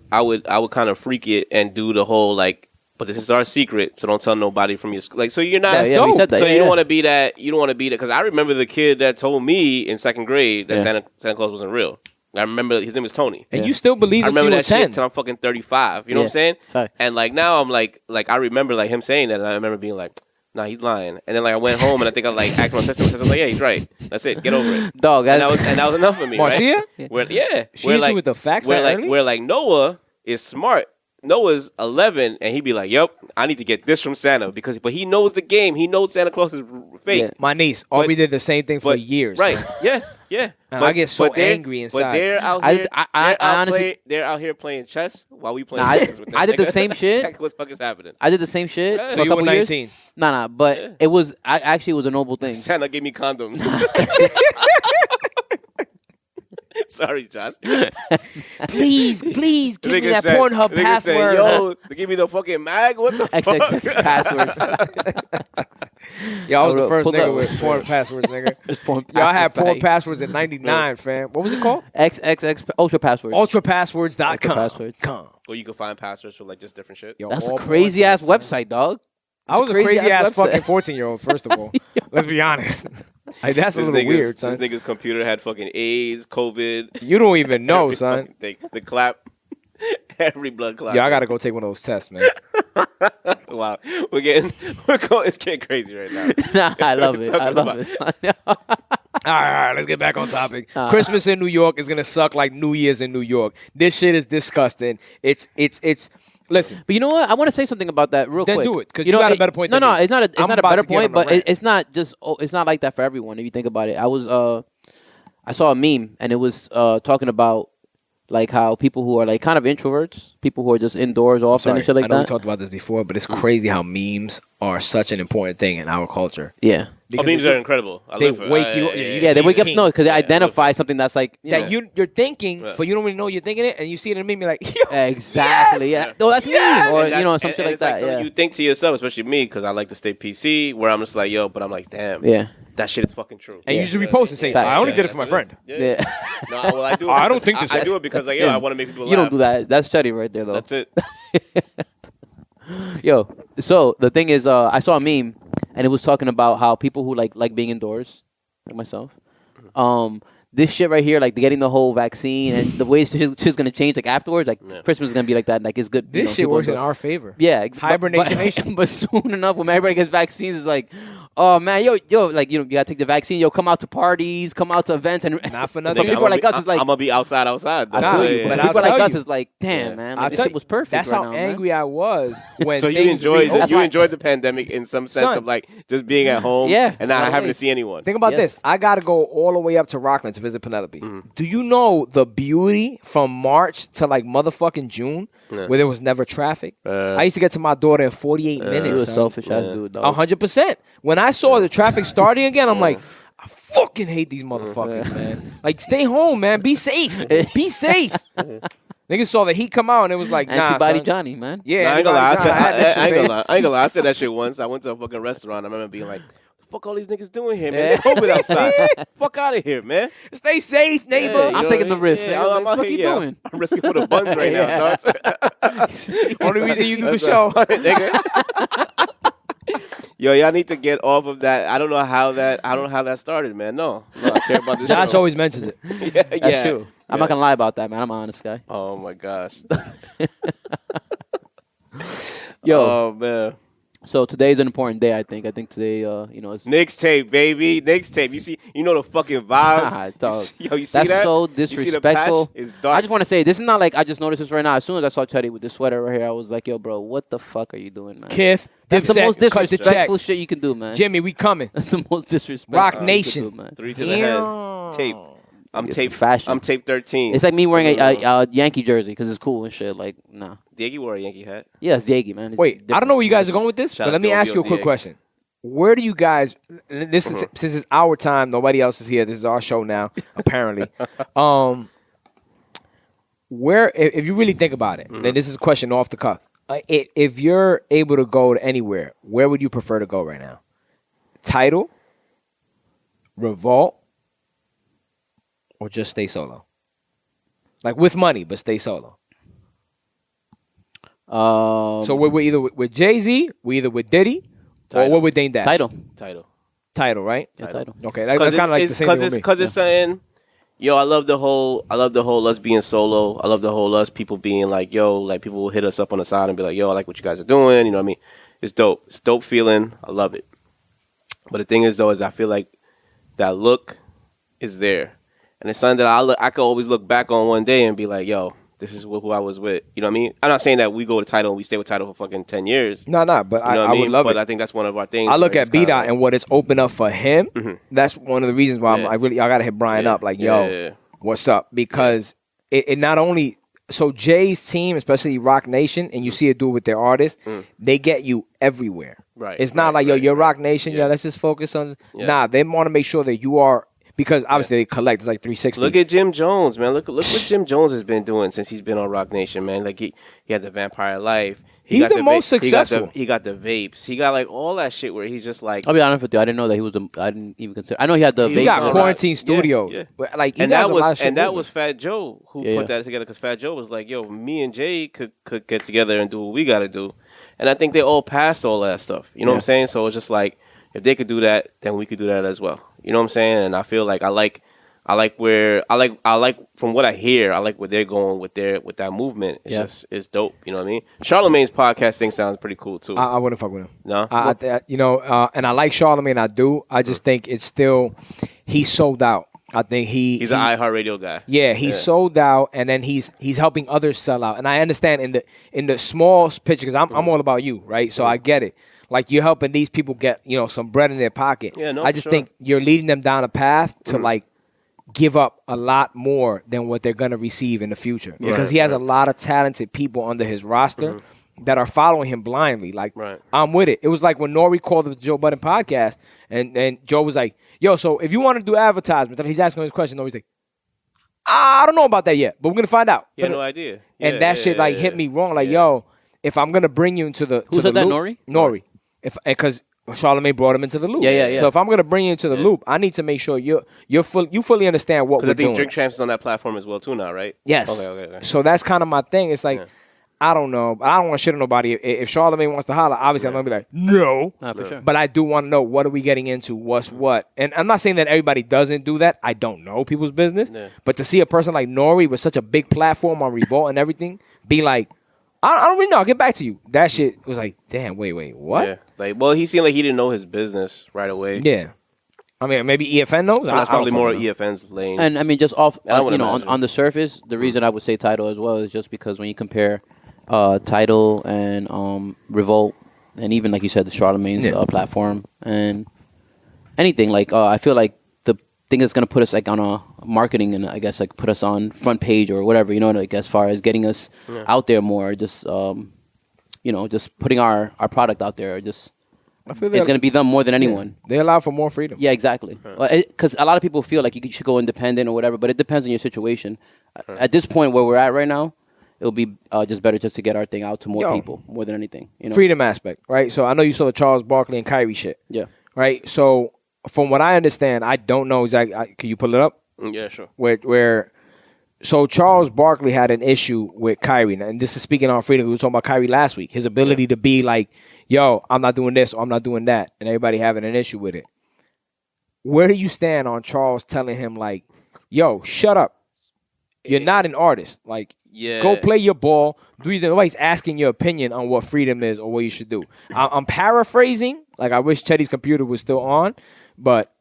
kind of freak it and do the whole like, but this is our secret, so don't tell nobody from your school. Like, so you're not. That's dope. We said that. So Yeah, you don't yeah. want to be that. You don't want to be that because I remember the kid that told me in 2nd grade that Santa Claus wasn't real. I remember his name was Tony. And you still believe I it till remember you were that shit 10. till I'm fucking 35. You know what I'm saying? Facts. And like now I'm like I remember like him saying that, and I remember being like, nah, he's lying. And then like I went home and I think I like asked my sister. My sister was like, yeah, he's right. That's it. Get over it. Dog, And that was enough for me. Marcia? Right? Where, yeah. She hit you with the facts that early? Where like Noah is smart. Noah's 11, and he'd be like, "Yep, I need to get this from Santa but he knows the game. He knows Santa Claus is fake." Yeah. My niece, Aubrey did the same thing for years. Right? Yeah. And I get so angry inside. But they're out I- here. I honestly- they're out here playing chess while we play. Nah, chess with them. I did the same shit. Check what the fuck is happening. I did the same shit Yeah. for So a you were couple years. 19. Nah, but it was actually it was a noble thing. Santa gave me condoms. Sorry, Josh. Please give me Nigga that said- Pornhub nigga password. said, yo, they give me the fucking mag. What the XXX fuck? passwords. Yo, I was the Bro, first pull nigga up. with porn passwords, nigga. Porn Yo, I had passwords, porn like- passwords at 99, fam. What was it called? XXX ultra passwords. Ultrapasswords.com. Ultra passwords. Or you can find passwords for like just different shit. Yo, That's a all crazy porn ass sites, man. website, dog. I was a crazy ass website. fucking 14-year-old, first of all. Let's be honest. Like, that's a little weird, son. This nigga's computer had fucking AIDS, COVID. You don't even know, every son. fucking thing. The clap. Every blood clot. Yo, I got to go take one of those tests, man. Wow. It's getting crazy right now. Nah, I love it. I Talking love about- it. All right, let's get back on topic. Christmas in New York is going to suck like New Year's in New York. This shit is disgusting. It's listen. But you know what? I want to say something about that real Then quick. do it, 'cause you got a better point No, than no, me. it's not. It's I'm not a about better to get on point, a but rant. it's not just. It's not like that for everyone. If you think about it, I saw a meme and it was talking about like how people who are like kind of introverts, people who are just indoors often and shit like I know we that. talked about this before, but it's crazy how memes are such an important thing in our culture. Yeah. Oh, memes are incredible. I They live for- wake you up. Yeah, they wake up. No, because they Yeah, identify something that's like That you're thinking, Yeah. but you don't really know you're thinking it, and you see it in a meme, you're like, yo, exactly. yes! Yeah. No, that's Yes! me. Or And you know, that's- some shit and like it's like that. something Yeah. you think to yourself, especially me, because I like to stay PC, where I'm just like, yo, but I'm like, damn. Yeah. That shit is fucking true. And you Yeah. just repost and say, Facts. I only Yeah, did it for my that's friend. what it is. Yeah. No, well, I do. I it don't because- think this I is- do it because, like, him. yo, I want to make people laugh. You don't do that. That's Chetty right there, though. That's it. Yo, So the thing is, I saw a meme, and it was talking about how people who like being indoors, like myself, this shit right here, like getting the whole vaccine and the way shit's gonna change, like afterwards, like Christmas is gonna be like that. Like it's good. This shit works in our favor. Yeah, hibernation. But soon enough, when everybody gets vaccines, it's like, oh man, yo, like you gotta take the vaccine. Yo, come out to parties, come out to events, and not for nothing. people like us, it's like I'm gonna be outside. I feel Nah, you, but but I'll people like tell us you. is like, damn man, I'll like, this tell shit you, was perfect. That's right how now, man. angry I was when. So you things enjoyed reopened. enjoyed the pandemic in some sense Son. of like just being at home, Yeah, and not a lot of having to ways. see anyone. Think about Yes. this. I got to go all the way up to Rockland to visit Penelope. Do you know the beauty from March to like motherfucking June where there was never traffic? I used to get to my daughter in 48 You minutes. a son. selfish ass dude, dog. 100%. When I saw the traffic starting again, I'm like, I fucking hate these motherfuckers, man. Like, stay home, man. Be safe. Be safe. Niggas saw the heat come out and it was like, nah, Antibody son. Johnny, man. Yeah, Nah, I ain't gonna lie. Antibody Johnny. I had that shit, I ain't gonna man. lie. I ain't gonna lie. I said that shit once. I went to a fucking restaurant. I remember being like, "Fuck all these niggas doing here, man? It's COVID outside. Fuck out of here, man." Stay safe, neighbor. Yeah, you I'm know taking what the risk. Yeah, What the I'm out fuck here, you doing? I'm risking for the buns right now, dog. Only reason you do the That's show. Nigga. Yo, y'all need to get off of that. I don't know how that started, man. No, I care about this. Josh show. always mentions it. yeah, That's true. I'm not gonna lie about that, man. I'm an honest guy. Oh my gosh. Yo. Oh man. So today's an important day, I think. I think today, it's Knicks tape, baby. Knicks tape. You know the fucking vibes. dog. Yo, you see That's that? so You see the disrespectful. patch? It's dark. I just want to say, this is not like I just noticed this right now. As soon as I saw Chetty with this sweater right here, I was like, yo, bro, what the fuck are you doing, man? Kith, That's the Dipset, most cut the check. disrespectful shit you can do, man. Jimmy, we coming. That's the most disrespectful Rock you can Nation. do, man. 3 to the head. Tape. I'm It's tape fashion. I'm tape 13. It's like me wearing a Yankee jersey because it's cool and shit. Like, nah. Diego wore a Yankee hat. Yeah, it's Yankee, man. It's Wait, I different. don't know where you guys are going with this, Shout but out let me to ask you a quick OBODX. question. Where do you guys? This is since it's our time. Nobody else is here. This is our show now. Apparently, where if you really think about it, then this is a question off the cuff. If you're able to go to anywhere, where would you prefer to go right now? Tidal, Revolt, or just stay solo? Like with money, but stay solo. So we're either with Jay-Z, we're either with Diddy, or we're with Dame Dash. Title, right? Yeah, title. Okay, that's kind of like the same thing with me. Because it's saying, yo, I love the whole us being solo. I love the whole us people being like, yo, like people will hit us up on the side and be like, yo, I like what you guys are doing. You know what I mean? It's dope. It's a dope feeling. I love it. But the thing is, though, is I feel like that look is there. And it's something that I could always look back on one day and be like, yo, this is who I was with. You know what I mean? I'm not saying that we go to Tidal and we stay with Tidal for fucking 10 years. No, but You know what I would love but it. I think that's one of our things. I look where at it's kinda B-Dot like- and what it's opened up for him. That's one of the reasons why Yeah. I got to hit Brian Yeah. up. Like, yo, Yeah. what's up? Because it not only... So Jay's team, especially Rock Nation, and you see it do it with their artists, they get you everywhere. Right, It's not right, like, yo, right, you're right. Rock Nation. Yeah. Yeah, let's just focus on... Yeah. Nah, they want to make sure that you are... Because obviously they collect. It's like 360. Look at Jim Jones, man. Look what Jim Jones has been doing since he's been on Rock Nation, man. Like he had the Vampire Life. He He's got the most successful. He got the vapes. He got like all that shit where he's just like. I'll be honest with you. I didn't know that he was the. I didn't even consider. I know he had the. He He vape got on. Quarantine Yeah, Studios. yeah. But, like, he and does that a lot of was shit and that moving. was Fat Joe who Yeah, put that together because Fat Joe was like, yo, me and Jay could get together and do what we got to do, and I think they all passed all that stuff. You know what I'm saying? So it's just like if they could do that, then we could do that as well. You know what I'm saying? And I feel like I like from what I hear, I like where they're going with that movement. It's dope. You know what I mean? Charlamagne's podcast thing sounds pretty cool too. I wouldn't fuck with him. No? And I like Charlamagne. I do. I just think it's still he's sold out. I think he's an iHeartRadio guy. Yeah, he's sold out, and then he's helping others sell out. And I understand in the small picture because I'm all about you, right? So I get it. Like you're helping these people get some bread in their pocket. Yeah, no, I for just sure. think you're leading them down a path to like give up a lot more than what they're gonna receive in the future because he has a lot of talented people under his roster that are following him blindly. Like I'm with it. It was like when Nori called the Joe Budden podcast and Joe was like, "Yo, so if you want to do advertisement," then he's asking his question. Nori's like, "I don't know about that yet, but we're gonna find out." He had no idea. And that shit like hit me wrong. Like, yo, if I'm gonna bring you into the Who said that, Nori? Nori. Because Charlamagne brought him into the loop. Yeah. So if I'm gonna bring you into the loop, I need to make sure you fully understand what we're Because I think doing. Drink Champs is on that platform as well too now, right? Yes. Okay. So that's kind of my thing. It's like I don't know. But I don't want to shit on nobody. If Charlamagne wants to holler, obviously I'm gonna be like, no. For sure. But I do want to know, what are we getting into? What's what? And I'm not saying that everybody doesn't do that. I don't know people's business. Yeah. But to see a person like Nori with such a big platform on Revolt and everything, be like, I don't really know. I'll get back to you. That shit was like, damn, wait, what? Yeah. Like, well, he seemed like he didn't know his business right away. Yeah. I mean, maybe EFN knows. That's probably more know. EFN's lane. And I mean, just off, I would you know, imagine. on the surface, the reason I would say Tidal as well is just because when you compare Tidal and Revolt, and even like you said, the Charlemagne's platform and anything like, I feel like the thing that's gonna put us like on a marketing and I guess like put us on front page or whatever, you know, like as far as getting us out there more, just you know, just putting our product out there, just. I feel It's going to be them more than anyone. They allow for more freedom. Yeah, exactly. Because a lot of people feel like you should go independent or whatever, but it depends on your situation. At this point where we're at right now, it'll be just better just to get our thing out to more people, more than anything. You know? Freedom aspect, right? So I know you saw the Charles Barkley and Kyrie shit. Yeah. Right? So from what I understand, I don't know exactly. Can you pull it up? Yeah, sure. So Charles Barkley had an issue with Kyrie, and this is speaking on freedom. We were talking about Kyrie last week. His ability to be like, yo, I'm not doing this or I'm not doing that, and everybody having an issue with it. Where do you stand on Charles telling him like, yo, shut up. You're not an artist. Like, go play your ball. Nobody's asking your opinion on what freedom is or what you should do. I'm paraphrasing. Like, I wish Chetty's computer was still on, but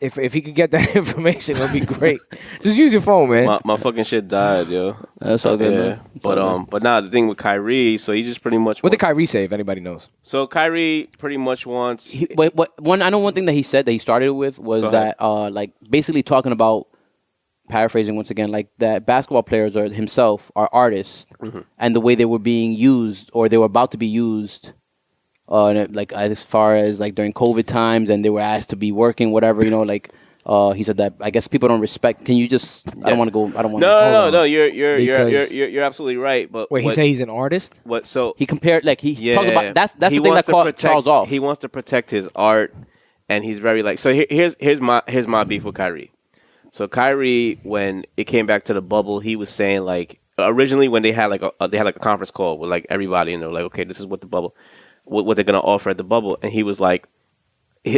if he could get that information, it'll be great. Just use your phone, man. My fucking shit died, yo. That's all good, man. But nah, the thing with Kyrie, so he just pretty much. What did Kyrie say, if anybody knows? So Kyrie pretty much wants. I know one thing that he said that he started with was that, like, basically talking about, paraphrasing once again, like that basketball players or himself are artists, and the way they were being used or they were about to be used. Like as far as like during COVID times, and they were asked to be working, whatever, you know, like he said that I guess people don't respect. Can you just? I don't want to go. I don't want. No. You're absolutely right. But wait, he said he's an artist. What? So he compared like he talked about that's the thing that caught Charles off. He wants to protect his art, and he's very like. So here's my beef with Kyrie. So Kyrie, when it came back to the bubble, he was saying like originally when they had like a conference call with like everybody, and they're like, okay, this is what the bubble. What they're gonna offer at the bubble, and he was like,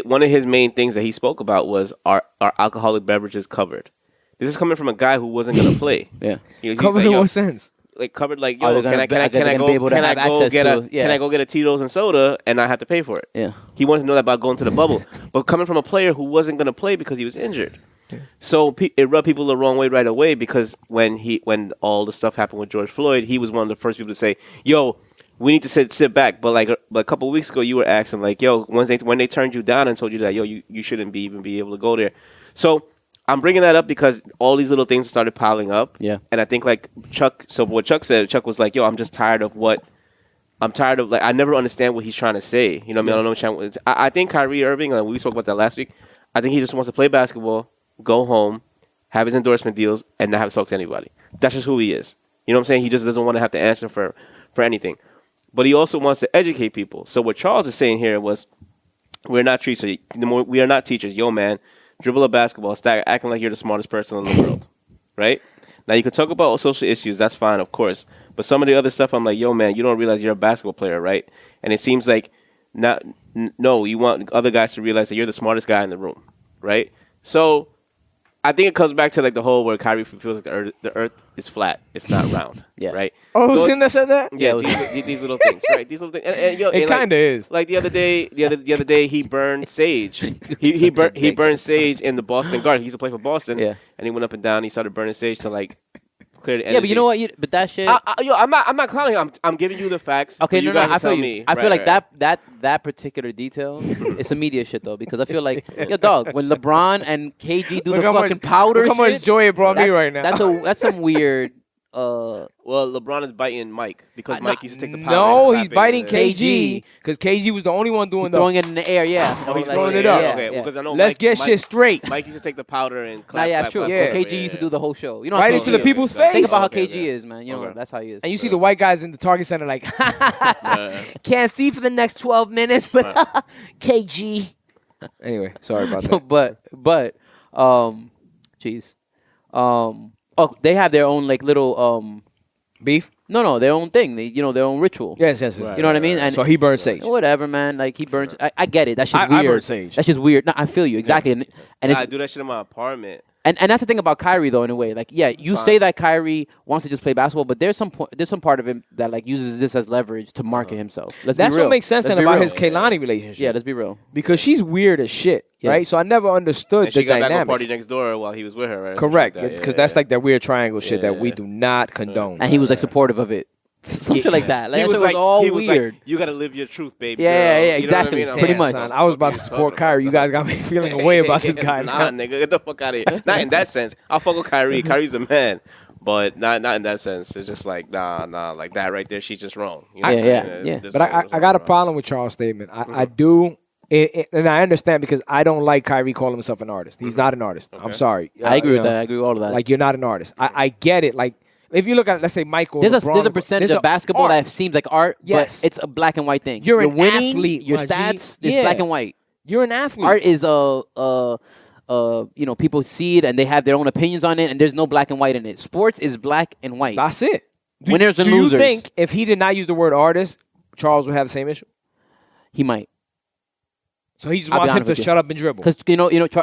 one of his main things that he spoke about was our alcoholic beverages covered. This is coming from a guy who wasn't gonna play. Yeah, covered in what sense? Like covered, like yo, can I go get a Tito's and soda and not have to pay for it? Yeah, he wanted to know that about going to the bubble, but coming from a player who wasn't gonna play because he was injured. So it rubbed people the wrong way right away because when all the stuff happened with George Floyd, he was one of the first people to say, yo, we need to sit back. But like a couple of weeks ago, you were asking like, yo, when they turned you down and told you that, yo, you shouldn't even be able to go there. So I'm bringing that up because all these little things started piling up. Yeah. And I think like Chuck, so what Chuck said, Chuck was like, yo, I'm tired of like, I never understand what he's trying to say. You know what I mean? I don't know. I think Kyrie Irving, like we spoke about that last week, I think he just wants to play basketball, go home, have his endorsement deals, and not have to talk to anybody. That's just who he is. You know what I'm saying? He just doesn't want to have to answer for anything. But he also wants to educate people. So what Charles is saying here was, we are not teachers. Yo, man, dribble a basketball, stack, acting like you're the smartest person in the world, right? Now, you can talk about social issues. That's fine, of course. But some of the other stuff, I'm like, yo, man, you don't realize you're a basketball player, right? And it seems like, you want other guys to realize that you're the smartest guy in the room, right? So I think it comes back to like the whole where Kyrie feels like the earth is flat, it's not round. Yeah. Right. Oh, who's in that said that? Yeah, these little things, right? These little things. And, it kind of is. Like the other day, he burned sage. He burned sage in the Boston Garden. He used to play for Boston. Yeah. And he went up and down. He started burning sage to like clear the energy. Yeah, but you know what? But that shit. I'm not clowning him. I'm giving you the facts. Okay, no, I feel you. Me. I feel like that particular detail, it's a media shit though, because I feel like, yo, dog, when LeBron and KG do the fucking powder shit, look how much joy it brought me right now. That's some weird. Well, LeBron is biting Mike because Mike used to take the powder. No, and he's clap it biting in there. KG because KG was the only one doing throwing it in the air. Yeah, Oh, he's throwing it up. Okay, well, because I know Let's get shit straight. Mike used to take the powder and Nah, clap. yeah, clap, it's true. clap, Yeah. clap, KG used to do the whole show. You know, Right what I'm into saying? the people's face. Think about how Okay, KG is, man. You know, that's how he is. And you see the white guys in the Target Center like, can't see for the next 12 minutes, but KG. Anyway, sorry about that. but, jeez. Oh, they have their own like little Beef? No, their own thing. They, their own ritual. Yes. You know what I mean? And so he burns sage. whatever, man. Like he burns. I get it. That's just I weird. burn sage. That's just weird. No, I feel you exactly. And I do that shit in my apartment. And that's the thing about Kyrie though, in a way. Like, yeah, you say that Kyrie wants to just play basketball, but there's some part of him that like uses this as leverage to market himself. That's what makes sense then about his Kehlani relationship. Yeah, let's be real. Because she's weird as shit, right? So I never understood and she the got dynamic. back to party next door while he was with her, right? Correct, because that's like that weird triangle shit that we do not condone. And he was like supportive of it. Some shit like that. Like, he was like, all he was weird. Like, you got to live your truth, baby. Yeah, girl. yeah, exactly. You know what I mean? Pretty much. Son, I was about to support Kyrie. You guys got me feeling away about this guy. Nah, nigga, get the fuck out of here. Not in that sense. I'll fuck with Kyrie. Kyrie's a man. But not in that sense. It's just like, nah, like that right there, she's just wrong. You know yeah. But I got a problem with Charles' statement. I do, and I understand because I don't like Kyrie calling himself an artist. He's not an artist. I'm sorry. I agree with that. I agree with all of that. Like, you're not an artist. I get it. Like, if you look at, let's say, Michael, there's LeBron, a percentage of basketball that seems like art, yes, but it's a black and white thing. You're an winning, athlete. Your stats, it's black and white. You're an athlete. Art is people see it and they have their own opinions on it, and there's no black and white in it. Sports is black and white. That's it. Winners and losers. Do you think if he did not use the word artist, Charles would have the same issue? He might. So he just wants him to shut up and dribble. Because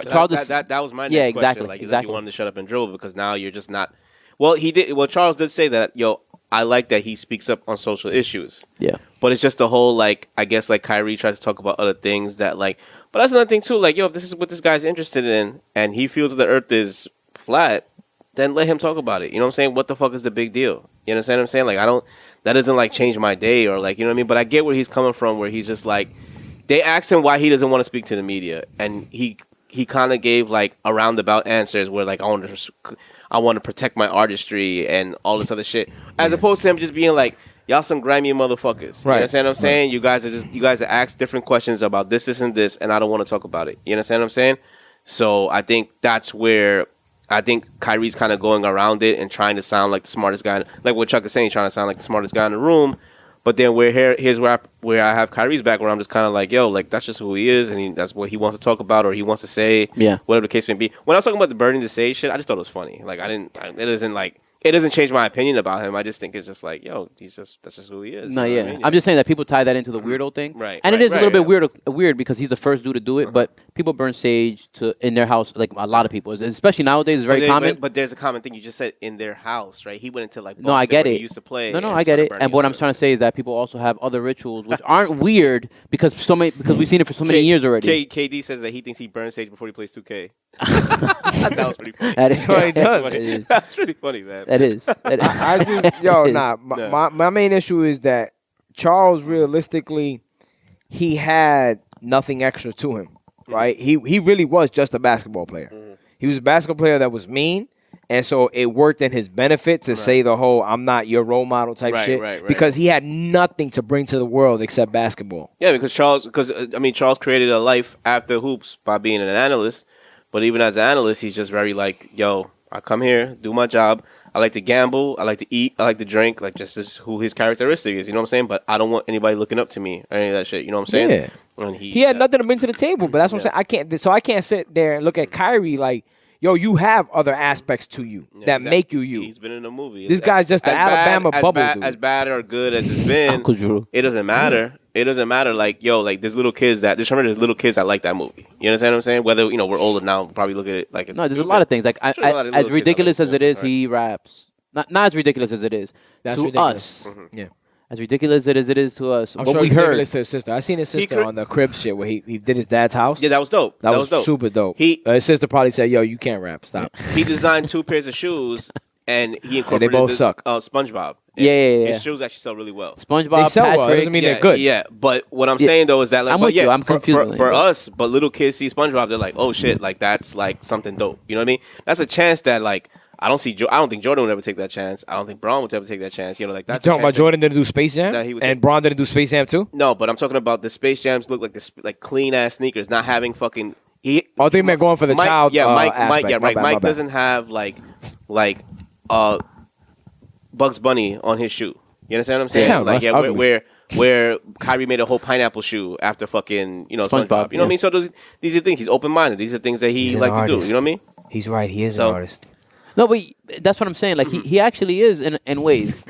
Charles. That was my next question. Like, exactly. He wanted to shut up and dribble because now you're just not. Well, he did. Well, Charles did say that. I like that he speaks up on social issues. Yeah. But it's just the whole I guess Kyrie tries to talk about other things that But that's another thing too. If this is what this guy's interested in, and he feels that the Earth is flat, then let him talk about it. You know what I'm saying? What the fuck is the big deal? You understand what I'm saying? That doesn't change my day or you know what I mean. But I get where he's coming from. Where he's just they asked him why he doesn't want to speak to the media, and he kind of gave a roundabout answers where I want to protect my artistry and all this other shit, as opposed to him just being y'all some grimy motherfuckers. Right. You understand what I'm saying? Right. You guys are asked different questions about this and this, and I don't want to talk about it. You understand what I'm saying? So I think that's where I think Kyrie's kind of going around it and trying to sound like the smartest guy, like what Chuck is saying, trying to sound like the smartest guy in the room. But then here's where I have Kyrie's back, where I'm just kind of that's just who he is, and that's what he wants to talk about or he wants to say, whatever the case may be. When I was talking about the burning the sage shit, I just thought it was funny. It doesn't change my opinion about him. I just think it's just that's just who he is. No, you know yeah. what I mean? I'm just saying that people tie that into the weirdo thing. Right. And it is a little bit weird because he's the first dude to do it, but people burn sage in their house, a lot of people. Especially nowadays, it's very common. But there's a common thing you just said, in their house, right? He went into no, I get where it. He used to play. No, I get it. And what I'm trying to say is that people also have other rituals which aren't weird because we've seen it for so many years already. KD says that he thinks he burns sage before he plays 2K. That was pretty funny. That's pretty funny, man. That is. I just my main issue is that Charles realistically he had nothing extra to him, right? He really was just a basketball player. He was a basketball player that was mean, and so it worked in his benefit to say the whole "I'm not your role model" type shit because he had nothing to bring to the world except basketball. Yeah, because Charles created a life after hoops by being an analyst. But even as an analyst, he's just very I come here, do my job. I like to gamble. I like to eat. I like to drink. Just this who his characteristic is. You know what I'm saying? But I don't want anybody looking up to me or any of that shit. You know what I'm saying? Yeah. And he had nothing to bring to the table. But that's what I'm saying. I can't sit there and look at Kyrie you have other aspects to you that make you you. He's been in a movie. This guy's just the Alabama bubble dude. As bad or good as it's been, it doesn't matter. It doesn't matter. There's little kids there's little kids that like that movie. You understand what I'm saying? Whether we're older now, probably look at it it's no. There's a lot of things. As ridiculous as it is, he raps. Not as ridiculous as it is to us. Mm-hmm. Yeah. As ridiculous as it is to us. I'm sure we heard to his sister. I seen his sister on the crib shit where he did his dad's house. Yeah, that was dope. That was dope. Super dope. His sister probably said, "Yo, you can't rap. Stop." He designed 2 pairs of shoes, and he incorporated. They both suck. SpongeBob. Yeah. His shoes actually sell really well. SpongeBob, they sell Patrick. well. Doesn't mean they're good. Yeah, but what I'm saying though is that I'm with you. I'm confused for us. But little kids see SpongeBob, they're like, "Oh shit, that's something dope." You know what I mean? That's a chance that I don't think Jordan would ever take that chance. I don't think Braun would ever take that chance. That's you talking about Jordan didn't do Space Jam, and Braun didn't do Space Jam too. No, but I'm talking about the Space Jams look like clean ass sneakers, not having fucking. I think they're going for the child. Yeah, aspect. Mike doesn't have Bugs Bunny on his shoe. You understand what I'm saying? Where Kyrie made a whole pineapple shoe after fucking SpongeBob. You know what I mean? So these are things. He's open minded. These are things that he likes to do. You know what I mean? He's right. He is an artist. No, but that's what I'm saying. He actually is in ways.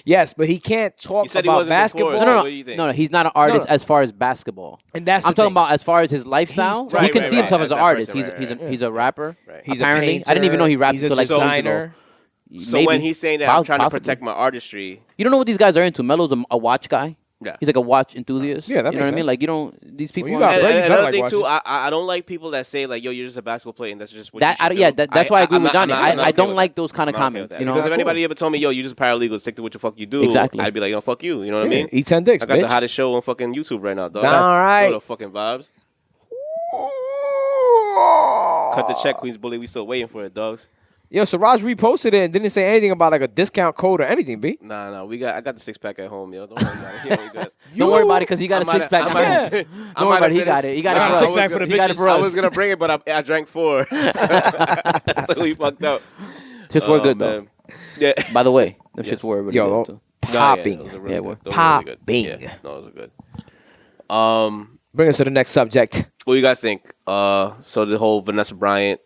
Yes, but he can't talk You said he about wasn't basketball. before, No, What do you think? no, he's not an artist No. as far as basketball. And that's I'm the talking thing. about as far as his lifestyle. Right, he can right, see right. himself as an As that artist. person, right, He's a rapper. Right. He's Apparently, a painter. I didn't even know he rapped he's until a like designer. So Maybe. when he's saying that I'm trying to Possibly. protect my artistry, You don't know what these guys are into. Melo's a watch guy. Yeah. He's like a watch enthusiast. Yeah, that you know makes what I mean? sense. Like you don't. These people. you got aren't- Bro, you and better another like thing too, watches. I don't like people that say like, "Yo, you're just a basketball player," and that's just what That you should yeah, do. that's why I agree with I'm Johnny. not I okay don't with like that. those kind of I'm not okay with comments. that. You know, Because if anybody ever told me, "Yo, you just paralegal, stick to what the fuck you do," Exactly. I'd be like, "Yo, fuck you." You know what I Yeah, mean? eat 10 dicks, I got the bitch. hottest show on fucking YouTube right now, dog. All right. Yo, the fucking vibes. Cut the check, Queens Bully. We still waiting for it, dogs. Yo, Siraj reposted it and didn't say anything about like a discount code or anything, B. Nah. I got the 6-pack at home, yo. Don't worry about it. He already got it. don't worry about it because he got a I might- 6-pack. I might- Don't I worry might about it. have He got finished- it. He got I it got for a us. 6-pack for the He got it bitches. for I us. was gonna bring it, but I drank 4. So we fucked up. Shits were good though. Man. Yeah. By the way, them Yes. shits were really Yo, good too. popping. No, those are really Yeah, good. we're Those are really good. popping. Yeah, no, those are good. Bring us to the next subject. What do you guys think? So the whole Vanessa Bryant,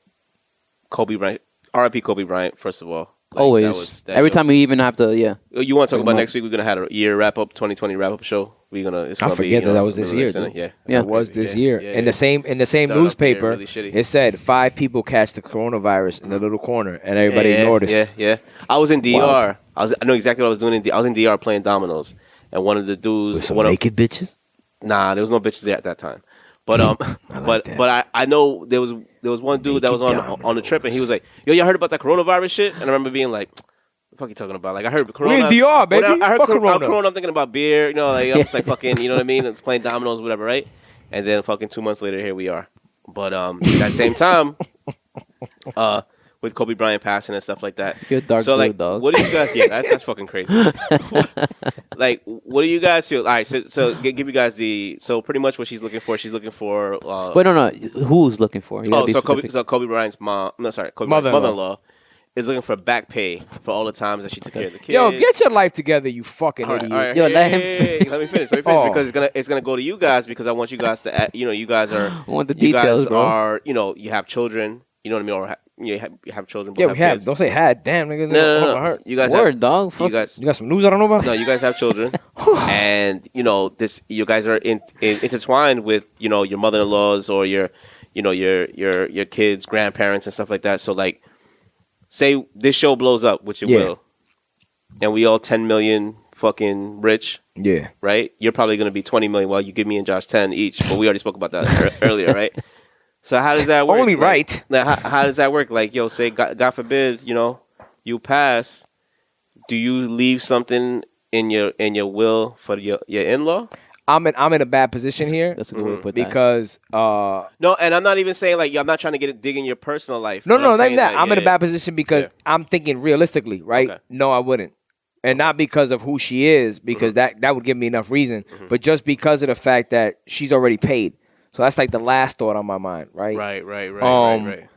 Kobe Bryant, R.I.P. Kobe Bryant. First of all, like, Always. Every time we even have to, yeah. You want to talk Talk about about- next week? We're gonna have a year wrap up, 2020 wrap up show. It's I gonna forget be, that was this year, reminiscent. dude. Yeah, Yeah. It was this Yeah, year. yeah, In yeah. the same Started off the year newspaper, really shitty. it said 5 people catch the coronavirus in the little corner, and everybody ignored us. Yeah. I was in DR. Wild. I know exactly what I was doing. I was in DR playing dominoes, and one of the dudes, With some one of- naked bitches. Nah, there was no bitches there at that time. But I know there was one dude that was on the trip, and he was like, "Yo, y'all heard about that coronavirus shit?" And I remember being like, "What the fuck you talking about?" Like I heard Corona. We in DR, baby. When I heard Fuck Corona. Corona. I'm thinking about beer. You know, like I'm just like fucking. You know what I mean? It's playing dominoes, whatever, right? And then fucking 2 months later, here we are. But that same time, with Kobe Bryant passing and stuff like that. You're a dark so like, dude, dog. what do you guys? Yeah, that's fucking crazy. Like, what do you guys feel? All right, so give you guys so pretty much what she's looking for. She's looking for. Wait, no. Who's looking for? You gotta be specific. Kobe Bryant's mom. No, sorry, Kobe Mother-in-law. Bryant's mother-in-law is looking for back pay for all the times that she took care of the kids. Yo, get your life together, you fucking All right, idiot. all right, Yo, hey, let him hey, finish. let me finish. Oh. Because it's gonna go to you guys because I want you guys to. You guys are. I want the you details, guys bro. are. You have children. You know what I mean? Or you have children. Yeah, both we have. kids. Don't say had. Damn, nigga. No. My heart. You guys Word, have, dog. You Fuck. guys. You got some news I don't know about? No, you guys have children, and this. You guys are intertwined with your mother-in-laws or your kids, grandparents, and stuff like that. So like, say this show blows up, which it Yeah. will, and we all 10 million fucking rich, Yeah. right? You're probably gonna be 20 million. Well, you give me and Josh 10 each, but we already spoke about that earlier, right? So how does that work? Only Like, right. now, how does that work? Like, yo, say God forbid, you pass. Do you leave something in your will for your in-law? I'm in a bad position here That's a good way to put that. because No, and I'm not even saying like I'm not trying to dig in your personal life. no, but not I'm even saying that. I'm in a yeah. bad position because Yeah. I'm thinking realistically, right? Okay. No, I wouldn't. And not because of who she is, because Mm-hmm. that would give me enough reason, but just because of the fact that she's already paid. So that's like the last thought on my mind, right? Right.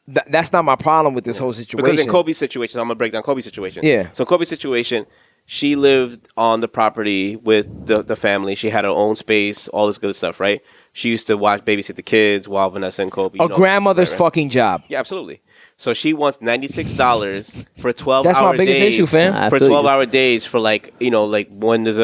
That's not my problem with this whole situation. Because in Kobe's situation, I'm gonna break down Kobe's situation. Yeah. So Kobe's situation, she lived on the property with the family. She had her own space, all this good stuff, right? She used to babysit the kids while Vanessa and Kobe. a grandmother's right. fucking job. Yeah, absolutely. So she wants $96 for 12 That's hour my biggest days. issue, fam. I For feel you. 12-hour days for like when is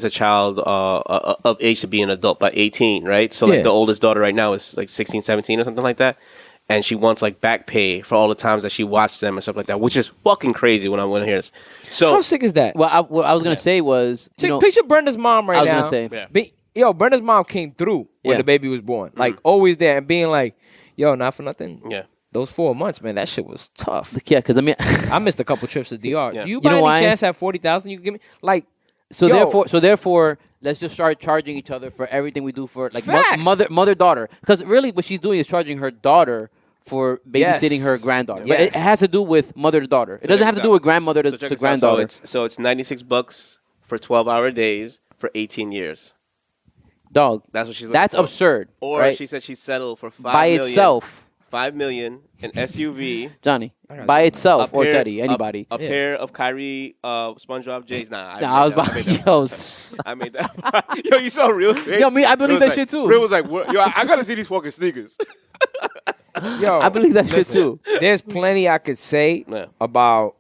a child of age to be an adult by 18, right? So like Yeah. the oldest daughter right now is like 16, 17 or something like that. And she wants like back pay for all the times that she watched them and stuff like that, which is fucking crazy when I hear this. So How sick is that? Well, what I was gonna say was, Picture Brenda's mom right I was now. gonna say, Yeah. Brenda's mom came through when Yeah. the baby was born. Like, always there and being like, yo, not for nothing. yeah. Those 4 months, man, that shit was tough. yeah, because I mean, I missed a couple trips to DR. Yeah. Do you You by know any why? chance have 40,000 you can give me? Like, so Yo. therefore, let's just start charging each other for everything we do for like Facts. mother daughter. Because really, what she's doing is charging her daughter for babysitting her granddaughter. But Yes. it has to do with mother to daughter. It doesn't have to do with grandmother to, So check to this out. granddaughter. So it's $96 for 12-hour days for 18 years. Dog, That's what she's looking that's for. absurd. Or right? she said she settled for by itself, $5 million, an SUV, Johnny. By itself, a or pair- Teddy, anybody. a pair of Kyrie SpongeBob J's. Nah, Nah, I was about, yo, I made that. Yo, you saw real shit. Yo, me, I believe Real that was shit too. Real was like, yo, I gotta see these fucking sneakers. yo, I believe that shit too. there's plenty I could say Yeah. about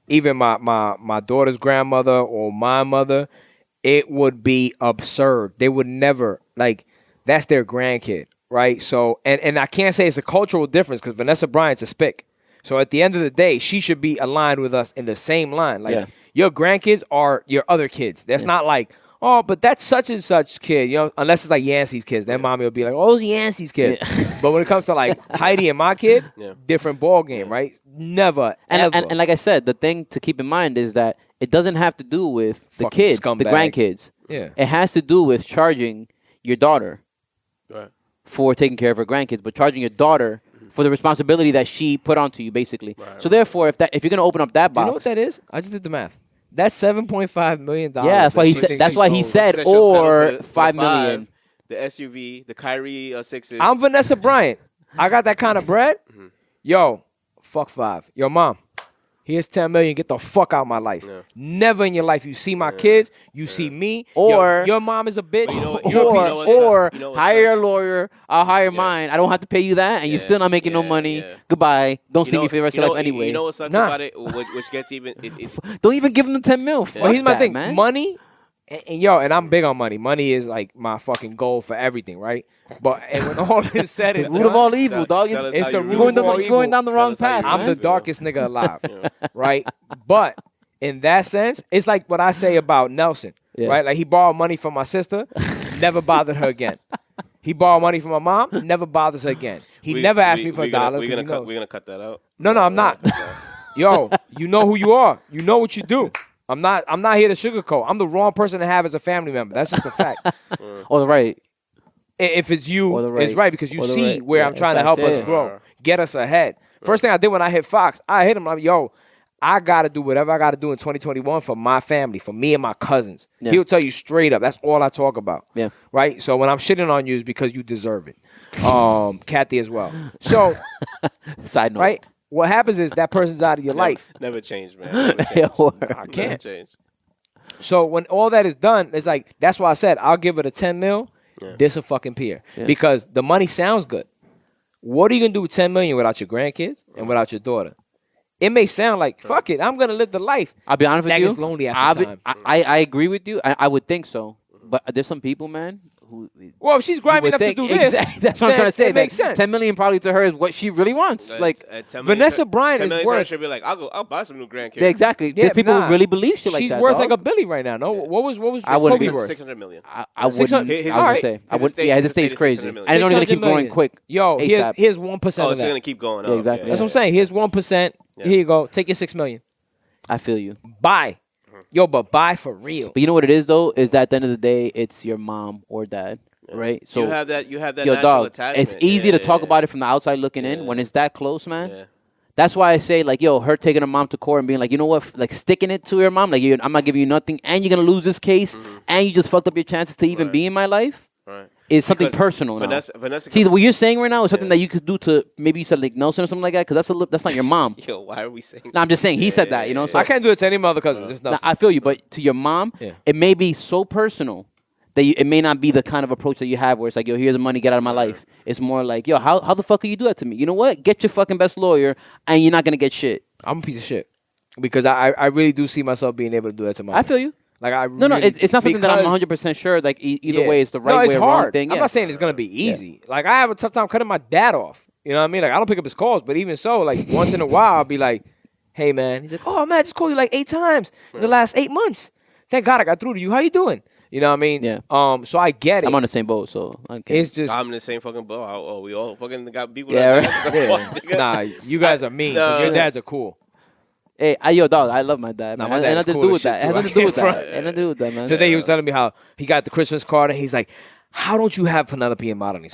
even my daughter's grandmother or my mother, it would be absurd. They would never, like, that's their grandkid, right? So, and I can't say it's a cultural difference because Vanessa Bryant's a spick. So at the end of the day, she should be aligned with us in the same line. Like, your grandkids are your other kids. That's not like, oh, but that's such and such kid, you know, unless it's like Yancey's kids. Then mommy will be like, oh, those Yancey's kids. Yeah. But when it comes to like Heidi and my kid, different ball game, right? Never, ever. And like I said, the thing to keep in mind is that it doesn't have to do with the Fucking kids, scumbag. the grandkids. Yeah. It has to do with charging your daughter for taking care of her grandkids, but charging your daughter for the responsibility that she put onto you, basically. So therefore, if you're gonna open up that box, you know what that is? I just did the math. That's $7.5 million. Yeah, that's why he said. That's why he said, or $5 million. The SUV, the Kyrie 6s. I'm Vanessa Bryant. I got that kind of bread. Yo, fuck 5. Yo, mom. Here's $10 million. Get the fuck out of my life. Yeah. Never in your life you see my kids. You see me. Or your mom is a bitch. Or hire a lawyer. I'll hire mine. I don't have to pay you that, and you're still not making no money. Yeah. Goodbye. Don't see me for the rest of your life anyway. You know what sucks about it? Which gets even. Don't even give them the $10 million. But here's my thing, man. Money. And I'm big on money. Money is like my fucking goal for everything, right? But when all is said and the root of all evil, dog. It's the root of all evil. You're going down the wrong path. I'm the darkest nigga alive, right? But in that sense, it's like what I say about Nelson, right? Like he borrowed money from my sister, never bothered her again. He borrowed money from my mom, never bothers her again. He never asked me for a dollar. We're gonna cut that out. No, I'm not. Yo, you know who you are. You know what you do. I'm not here to sugarcoat. I'm the wrong person to have as a family member. That's just a fact. Or right. If it's you, it's right because you see where I'm trying to help us grow, get us ahead. First thing I did when I hit Fox, I hit him. I'm like, yo, I got to do whatever I got to do in 2021 for my family, for me and my cousins. Yeah. He'll tell you straight up. That's all I talk about. Yeah. Right? So when I'm shitting on you, it's because you deserve it. Kathy as well. So, side note. Right? What happens is that person's out of your life. Never change, man. Never change. I can't change. So when all that is done, it's like, that's why I said, I'll give it a 10 mil. This a fucking peer. Because the money sounds good. What are you going to do with 10 million without your grandkids and without your daughter? It may sound like, fuck it, I'm going to live the life. I'll be honest with you. That is lonely after time. I agree with you. I would think so. But there's some people, man, who... Well, if she's grimy enough to do this, that's what I'm trying to say. It makes sense. 10 million probably to her is what she really wants. Like Vanessa Bryant is worth... She'll be like, I'll buy some new grandkids. Yeah, exactly. There's people who really believe shit like that. She's worth like a billy right now. No, what was Kobe worth? 600 million. I wouldn't say. His estate is crazy. And it's only going to keep growing quick. Yo, here's 1% of that. Oh, it's going to keep going up. Yeah, exactly. That's what I'm saying. Here's 1%. Here you go. Take your 6 million. I feel you. Buy. Yo, but buy for real. But you know what it is though? Is that at the end of the day, it's your mom or dad, right? So you have that yo, natural dog, attachment. it's easy to talk about it from the outside looking in. When it's that close, man. Yeah. That's why I say, like, yo, her taking her mom to court and being like, you know what, like sticking it to your mom, like, I'm not giving you nothing, and you're gonna lose this case, and you just fucked up your chances to even be in my life. Right. Is something personal now. See, what you're saying right now is something that you could do to, maybe you said like Nelson or something like that, because that's not your mom. Yo, why are we saying No, I'm just saying, he said that, you know. So I can't do it to any mother cousin, just Nelson. I feel you, but to your mom, it may be so personal that it may not be the kind of approach that you have where it's like, yo, here's the money, get out of my life. It's more like, yo, how the fuck can you do that to me? You know what? Get your fucking best lawyer, and you're not going to get shit. I'm a piece of shit. Because I really do see myself being able to do that to my mom. I feel you. Like it's not something that I'm 100% sure. Like either way, it's the right way or wrong thing. I'm not saying it's gonna be easy. Like I have a tough time cutting my dad off. You know what I mean? Like I don't pick up his calls, but even so, like once in a while, I'll be like, "Hey man," he's like, "Oh man, I just called you like 8 times in the last 8 months. Thank God I got through to you. How you doing?" You know what I mean? Yeah. So I get it. I'm on the same boat, so it's just I'm in the same fucking boat. Oh, we all fucking got people. Yeah, right? Nah, you guys are mean. Your dads are cool. Hey, yo, dog, I love my dad. Nah, Man. my dad nothing to cool do with that. too. Nothing to do with that. Nothing to do with that, man. Today he was telling me how he got the Christmas card and he's like, "How don't you have Penelope and Madeline?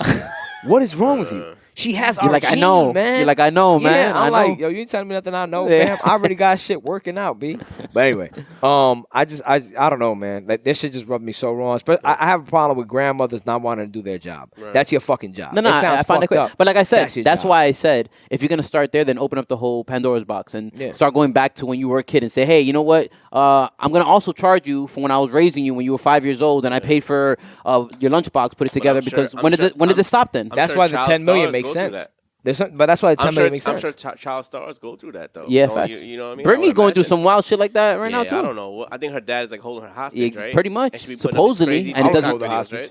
What is wrong with you? She has our like, gene, I know, man. You're like, I know, man. I'm like, yo, you ain't telling me nothing I know, fam. I already got shit working out, B. But anyway, I don't know, man. Like this shit just rubbed me so wrong. But I have a problem with grandmothers not wanting to do their job. Right. That's your fucking job. No, I find it quick. But like I said, that's job. Why I said if you're gonna start there, then open up the whole Pandora's box and start going back to when you were a kid and say, hey, you know what? I'm gonna also charge you for when I was raising you when you were 5 years old and I paid for your lunchbox, put it together because when does it stop then? That's why the 10 million makes sense. But that's why 10 million makes sense. I'm sure child stars go through that though. Yeah, Don't facts. You know what I mean? Brittany going through some wild shit like that right now too. I don't know. I think her dad is like holding her hostage, right? Pretty And much, she be putting up these supposedly, crazy and it TikTok doesn't. hold the videos, hostage.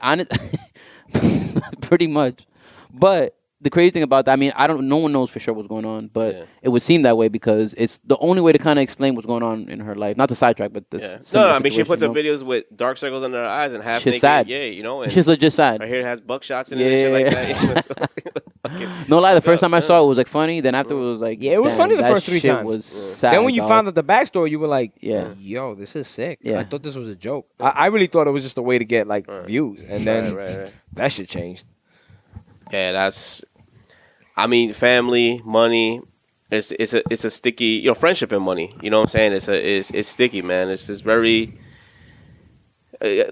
right? Pretty much, but the crazy thing about that, I mean, no one knows for sure what's going on, but it would seem that way because it's the only way to kind of explain what's going on in her life. Not to sidetrack, but this. No, I mean, she puts up videos with dark circles under her eyes and half She's naked. sad. Yeah, you know. And she's legit sad. her hair has buckshots in it and shit like that. No lie, the first time I saw it was like funny. Then after it was like, Yeah, it was funny the that first 3 shit times. was sad. Then when you dog. found out the backstory, you were like, Yeah. yo, this is sick. Yeah. I thought this was a joke. I really thought it was just a way to get like views, and then Right. that shit changed. Yeah, that's. I mean, family, money. It's a sticky, friendship and money. You know what I'm saying? It's sticky, man. It's just very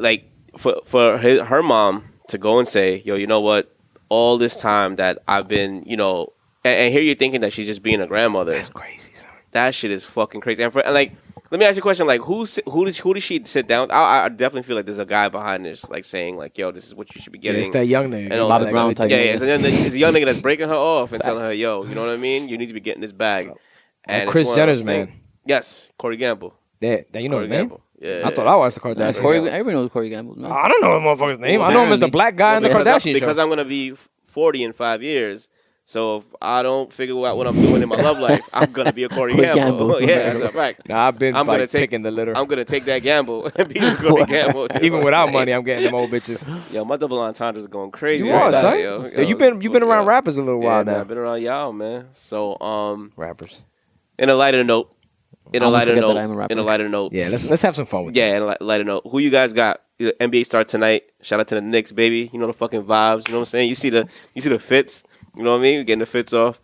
like for her mom to go and say, yo, you know what? All this time that I've been, and here you're thinking that she's just being a grandmother. That's crazy, son. That shit is fucking crazy. And like, let me ask you a question. Like, who did she sit down? I definitely feel like there's a guy behind this, like saying, like, yo, this is what you should be Yeah, getting. it's that young nigga. And all Bobby that Brown stuff. type Yeah, nigga. it's a young nigga that's breaking her off and telling her, Facts. yo, you know what I mean? You need to be getting this bag. And it's Kris one of those Jenner's man. things. Yes, Corey Gamble. Yeah, you know Corey his name? Gamble. Yeah. I thought I was the Kardashian. Everybody knows Corey Gamble. No? I don't know the motherfucker's name. I know him as the black guy in the Kardashian because show. I'm gonna be 40 in 5 years. So if I don't figure out what I'm doing in my love life, I'm gonna be a Corey Gamble. Yeah, that's a fact. Nah, I've been gonna picking the litter. I'm gonna take that gamble and be a Corey Gamble. Even without money, I'm getting them old bitches. Yo, my double entendres are going crazy. You right are, now, son. yo. Yeah, you've been around rappers a little while man, now. I've been around y'all, man. So Rappers. in a lighter note, I'm a rapper. Yeah, let's have some fun with this. Yeah, and lighter note. Who you guys got? The NBA start tonight. Shout out to the Knicks, baby. You know the fucking vibes. You know what I'm saying? You see the fits. You know what I mean? We're getting the fits off.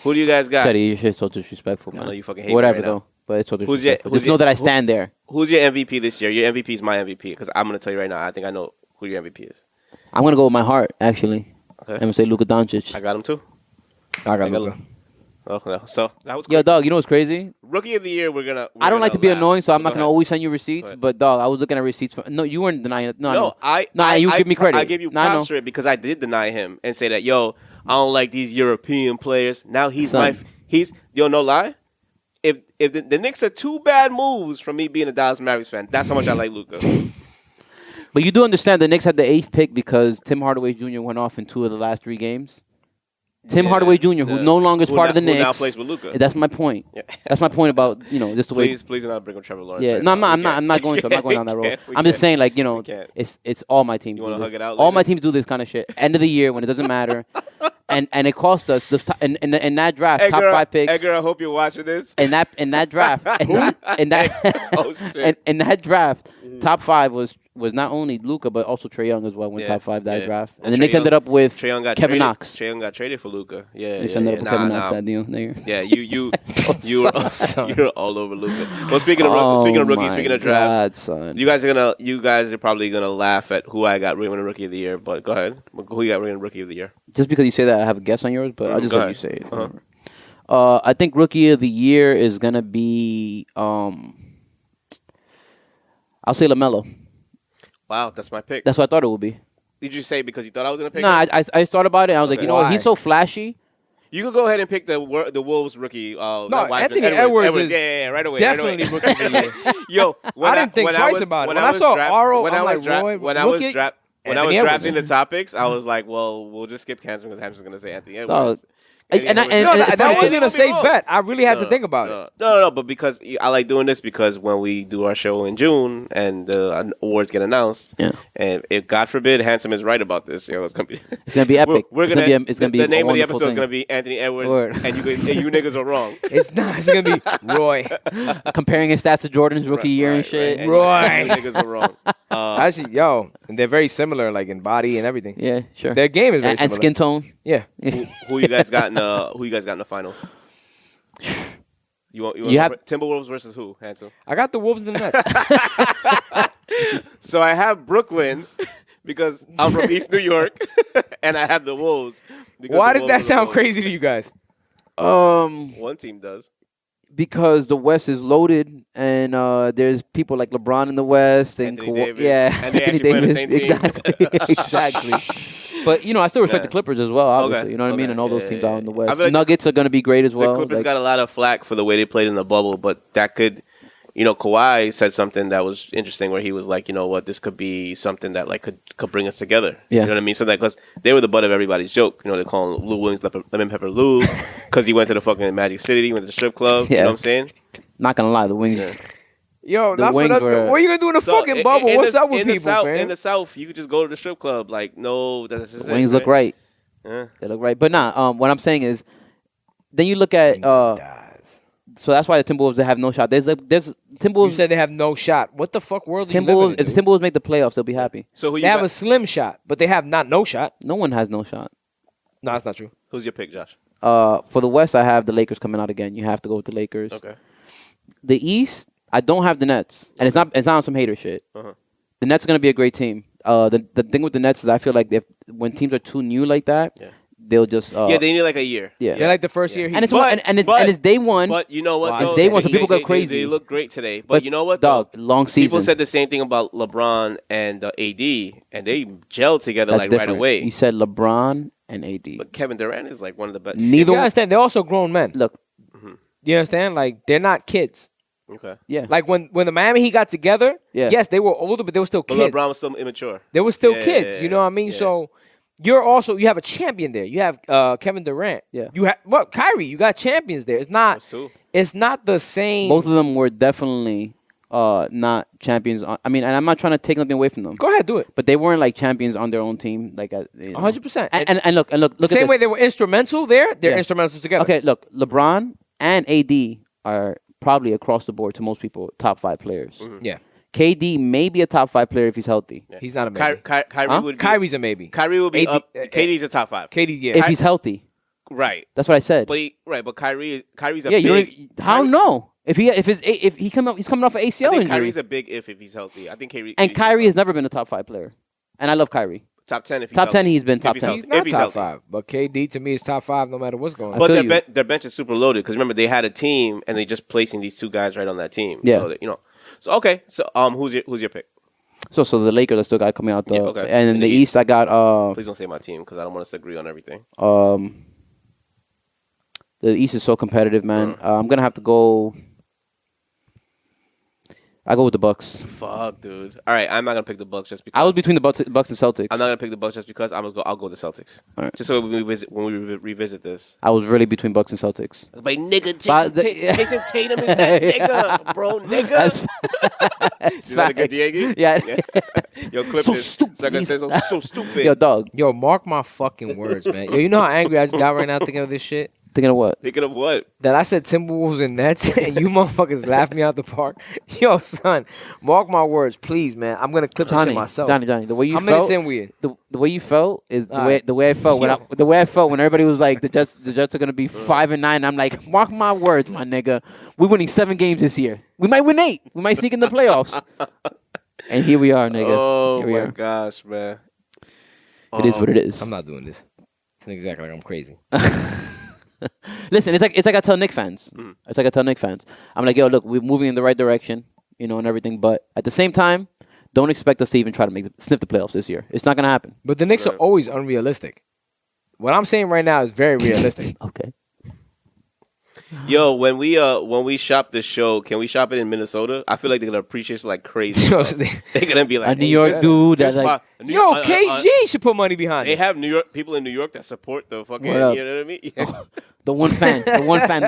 Who do you guys got? Teddy, your shit's so disrespectful, man. I know you fucking hate Whatever, me right now. though. But it's so Who's disrespectful. your- Just know that I stand there. Who's your MVP this year? Your MVP is my MVP because I'm gonna tell you right now. I think I know who your MVP is. I'm going to go with my heart, actually. Okay. I'm going to say Luka Doncic. I got him too. I got got Luka. Oh, no. So that was Yo, quick. dog, you know what's crazy? Rookie of the year. I don't like to be laugh. annoying, so I'm not Go going to ahead. always send you receipts. ahead. But, dog, I was looking at receipts. No, you weren't denying it. No, you give me credit. I give you Nah, I know. props for it because I did deny him and say that, yo, I don't like these European players. Now Son. no lie. If the Knicks are 2 bad moves from me being a Dallas Mavericks fan, that's how much I like Luka. But you do understand the Knicks had the 8th pick because Tim Hardaway Jr. went off in 2 of the last 3 games. Tim Hardaway Jr., who no longer is part of the Knicks. Who now plays with Luka. That's my point. Yeah. That's my point about, just the way. Please do not bring up Trevor Lawrence. Yeah, right no, now. I'm not going to. I'm not going down that road. I'm just saying, like, can't. it's all my teams. You wanna do hug this. it out All later? my teams do this kind of shit. End of the year when it doesn't matter, and it cost us in that draft top 5 picks. Edgar, I hope you're watching this. In that draft, in that draft, top 5 was not only Luka but also Trae Young as well. Went top 5 that draft, and the Knicks ended up with Kevin Knox. Trae Young got traded for Luka. Yeah, They ended up with Kevin Knox that deal. There. Yeah, you're all over Luka. Well, speaking of rookies, speaking of drafts, God, son. you guys are probably gonna laugh at who I got winning Rookie of the Year. But go ahead, who you got winning Rookie of the Year? Just because you say that, I have a guess on yours, but I'll just Go let you ahead. say it. I think Rookie of the Year is gonna be I'll say LaMelo. Wow, that's my pick. That's what I thought it would be. Did you say because you thought I was gonna pick? Nah, him? I thought about it. And I was like, Okay. you know what? Why? He's so flashy. You could go ahead and pick the Wolves rookie. No, Anthony Edwards is yeah, right away. definitely right away. Rookie of the Year. Yo, I didn't think twice about it. When I saw Aro, I'm like, Roy, when I was rookie, when I was Anthony drafting the Edwards. topics, I was like, well, we'll just skip Hanson because Hanson's gonna say Anthony Dog. Edwards. And No, that wasn't a safe bet. I really had to think about it. No, but because I like doing this because when we do our show in June and the awards get announced, and if God forbid Handsome is right about this, it's gonna be epic. It's gonna be the name a of the wonderful episode is thing. gonna be Anthony Edwards, Word. and you niggas are wrong. It's not. It's gonna be Roy. Comparing his stats to Jordan's rookie year and shit. And Right. you niggas are wrong. Actually, and they're very similar, like in body and everything. Yeah, sure. Their game is very and similar. skin tone. Yeah. Who you guys got in the finals? You have Timberwolves versus who, Handsome? I got the Wolves and the Nets. So I have Brooklyn because I'm from East New York, and I have the Wolves. because Why the did Wolves that are the sound Wolves. crazy to you guys? One team does. Because the West is loaded and there's people like LeBron in the West and Anthony Davis. yeah, And they Anthony actually play on the Davis. same team. Exactly. But I still respect Yeah. the Clippers as well. Obviously, Okay, you know what I mean. okay. And all those Yeah, teams yeah, out in the yeah. West. I feel like Nuggets are going to be great as well. The Clippers Like, got a lot of flack for the way they played in the bubble, but that could, Kawhi said something that was interesting where he was like, you know what, this could be something that like could bring us together. Yeah. You know what I mean? So that because they were the butt of everybody's joke. They call him Lou Williams Lemon Pepper Lou because he went to the fucking Magic City, he went to the strip club. Yeah. You know what I'm saying? not gonna lie, the Wings. Yo, The not for Wings nothing. were- What are you gonna do in the fucking bubble? What's up with people, South, fam? in the South, you could just go to the strip club. Like, no, that's just The Wings look right. Yeah. They look right. But what I'm saying is, then you look at. So that's why the Timberwolves they have no shot. There's You Timberwolves. said they have no shot. What the fuck world are you living Timberwolves. in, If dude? the Timberwolves make the playoffs, they'll be happy. So who you They have got? a slim shot, but they have no shot. No one has no shot. No, that's not true. Who's your pick, Josh? For the West, I have the Lakers coming out again. You have to go with the Lakers. Okay. The East, I don't have the Nets, and it's not on some hater shit. Uh-huh. The Nets are gonna be a great team. The thing with the Nets is I feel like when teams are too new like that, Yeah. they'll just Yeah, they need like a year. yeah. They're like the first year. And it's But- and it's day one. But you know what? Wow, though? it's day one, so people go crazy. They look great today. But, But, you know what? dog, though? long season. People said the same thing about LeBron and AD, and they gelled together That's like different. right away. You said LeBron and AD. But Kevin Durant is like one of the best. Neither You understand? They're also grown men. look, You understand? Like they're not kids. Okay. yeah, Like when the Miami Heat got together, Yeah. yes, they were older, but they were still But kids. LeBron was still immature. They were still Yeah, kids. yeah, You know what I mean? yeah. So you have a champion there. You have Kevin Durant. Yeah. You have Kyrie. You got champions there. It's not. That's true. It's not the same. both of them were definitely not champions. I mean, and I'm not trying to take nothing away from them, Go ahead, do it. but they weren't like champions on their own team. Like 100%. And look, The at same this. way they were instrumental there, they're Yeah. instrumental together. Okay, look, LeBron and AD are probably across the board to most people top 5 players. Yeah. KD may be a top 5 player if he's healthy. He's not a maybe. Kyrie Huh? would be. Kyrie's a maybe. Kyrie would be AD up. KD's a top 5. KD, yeah. If he's healthy, Right. that's what I said. But Kyrie's a Yeah, big. I don't know if he's coming off an I ACL think injury, Kyrie's a big if he's healthy. I think Kyrie. and Kyrie has never been a top 5 player, and I love Kyrie. top 10 if he's Top 10 healthy. he's been If top he's 10. healthy. He's not If he's top healthy. 5, but KD to me is top 5 no matter what's going on. I But feel their bench is super loaded because remember they had a team and they just placing these two guys right on that team. Yeah. So that, So okay. So who's your pick? So the Lakers I still got coming out Yeah, though, okay. and in the East I got Please don't say my team because I don't want us to agree on everything. the East is so competitive, man. I'm gonna have to go. I go with the Bucks. Fuck, dude. All right, I'm not gonna pick the Bucks just because. I was between the Bucks and Celtics. I'm not gonna pick the Bucks just because I'll go with the Celtics. All right. Just so when we revisit this. I was really between Bucks and Celtics. But nigga, But Jason Tatum is that nigga, bro, nigga. That's Is that a good facts. Diego? Yeah. Yo, clip So this. stupid. So I can say so stupid. Yo, dog. Yo, mark my fucking words, man. Yo, you know how angry I just got right now thinking of this shit? Thinking of what? Thinking of what? That I said Timberwolves and Nets, and you motherfuckers laughed me out the park. Yo, son, mark my words, please, man. I'm gonna clip this shit myself. Johnny, the way you How many felt, minutes in we in? the way you felt is All right. the way I felt when everybody was like the Jets are gonna be 5-9. I'm like, mark my words, my nigga. We're winning 7 games this year. We might win 8. We might sneak in the playoffs. And here we are, nigga. Oh Here we my are. gosh, man. It is what it is. I'm not doing this. It's exactly like I'm crazy. Listen, it's like I tell Knicks fans. It's like I tell Knicks fans. I'm like, yo, look, we're moving in the right direction, and everything. But at the same time, don't expect us to even try to sniff the playoffs this year. It's not gonna happen. But the Knicks are always unrealistic. What I'm saying right now is very realistic. Okay. Yo, when we shop this show, can we shop it in Minnesota? I feel like they're gonna appreciate it like crazy. Yo, bro. They're gonna be like A New York dude that here's like New Yo, York- KG should put money behind They it. have New York people in New York that support the fucking. You What know up? what I mean? Yeah. the one fan,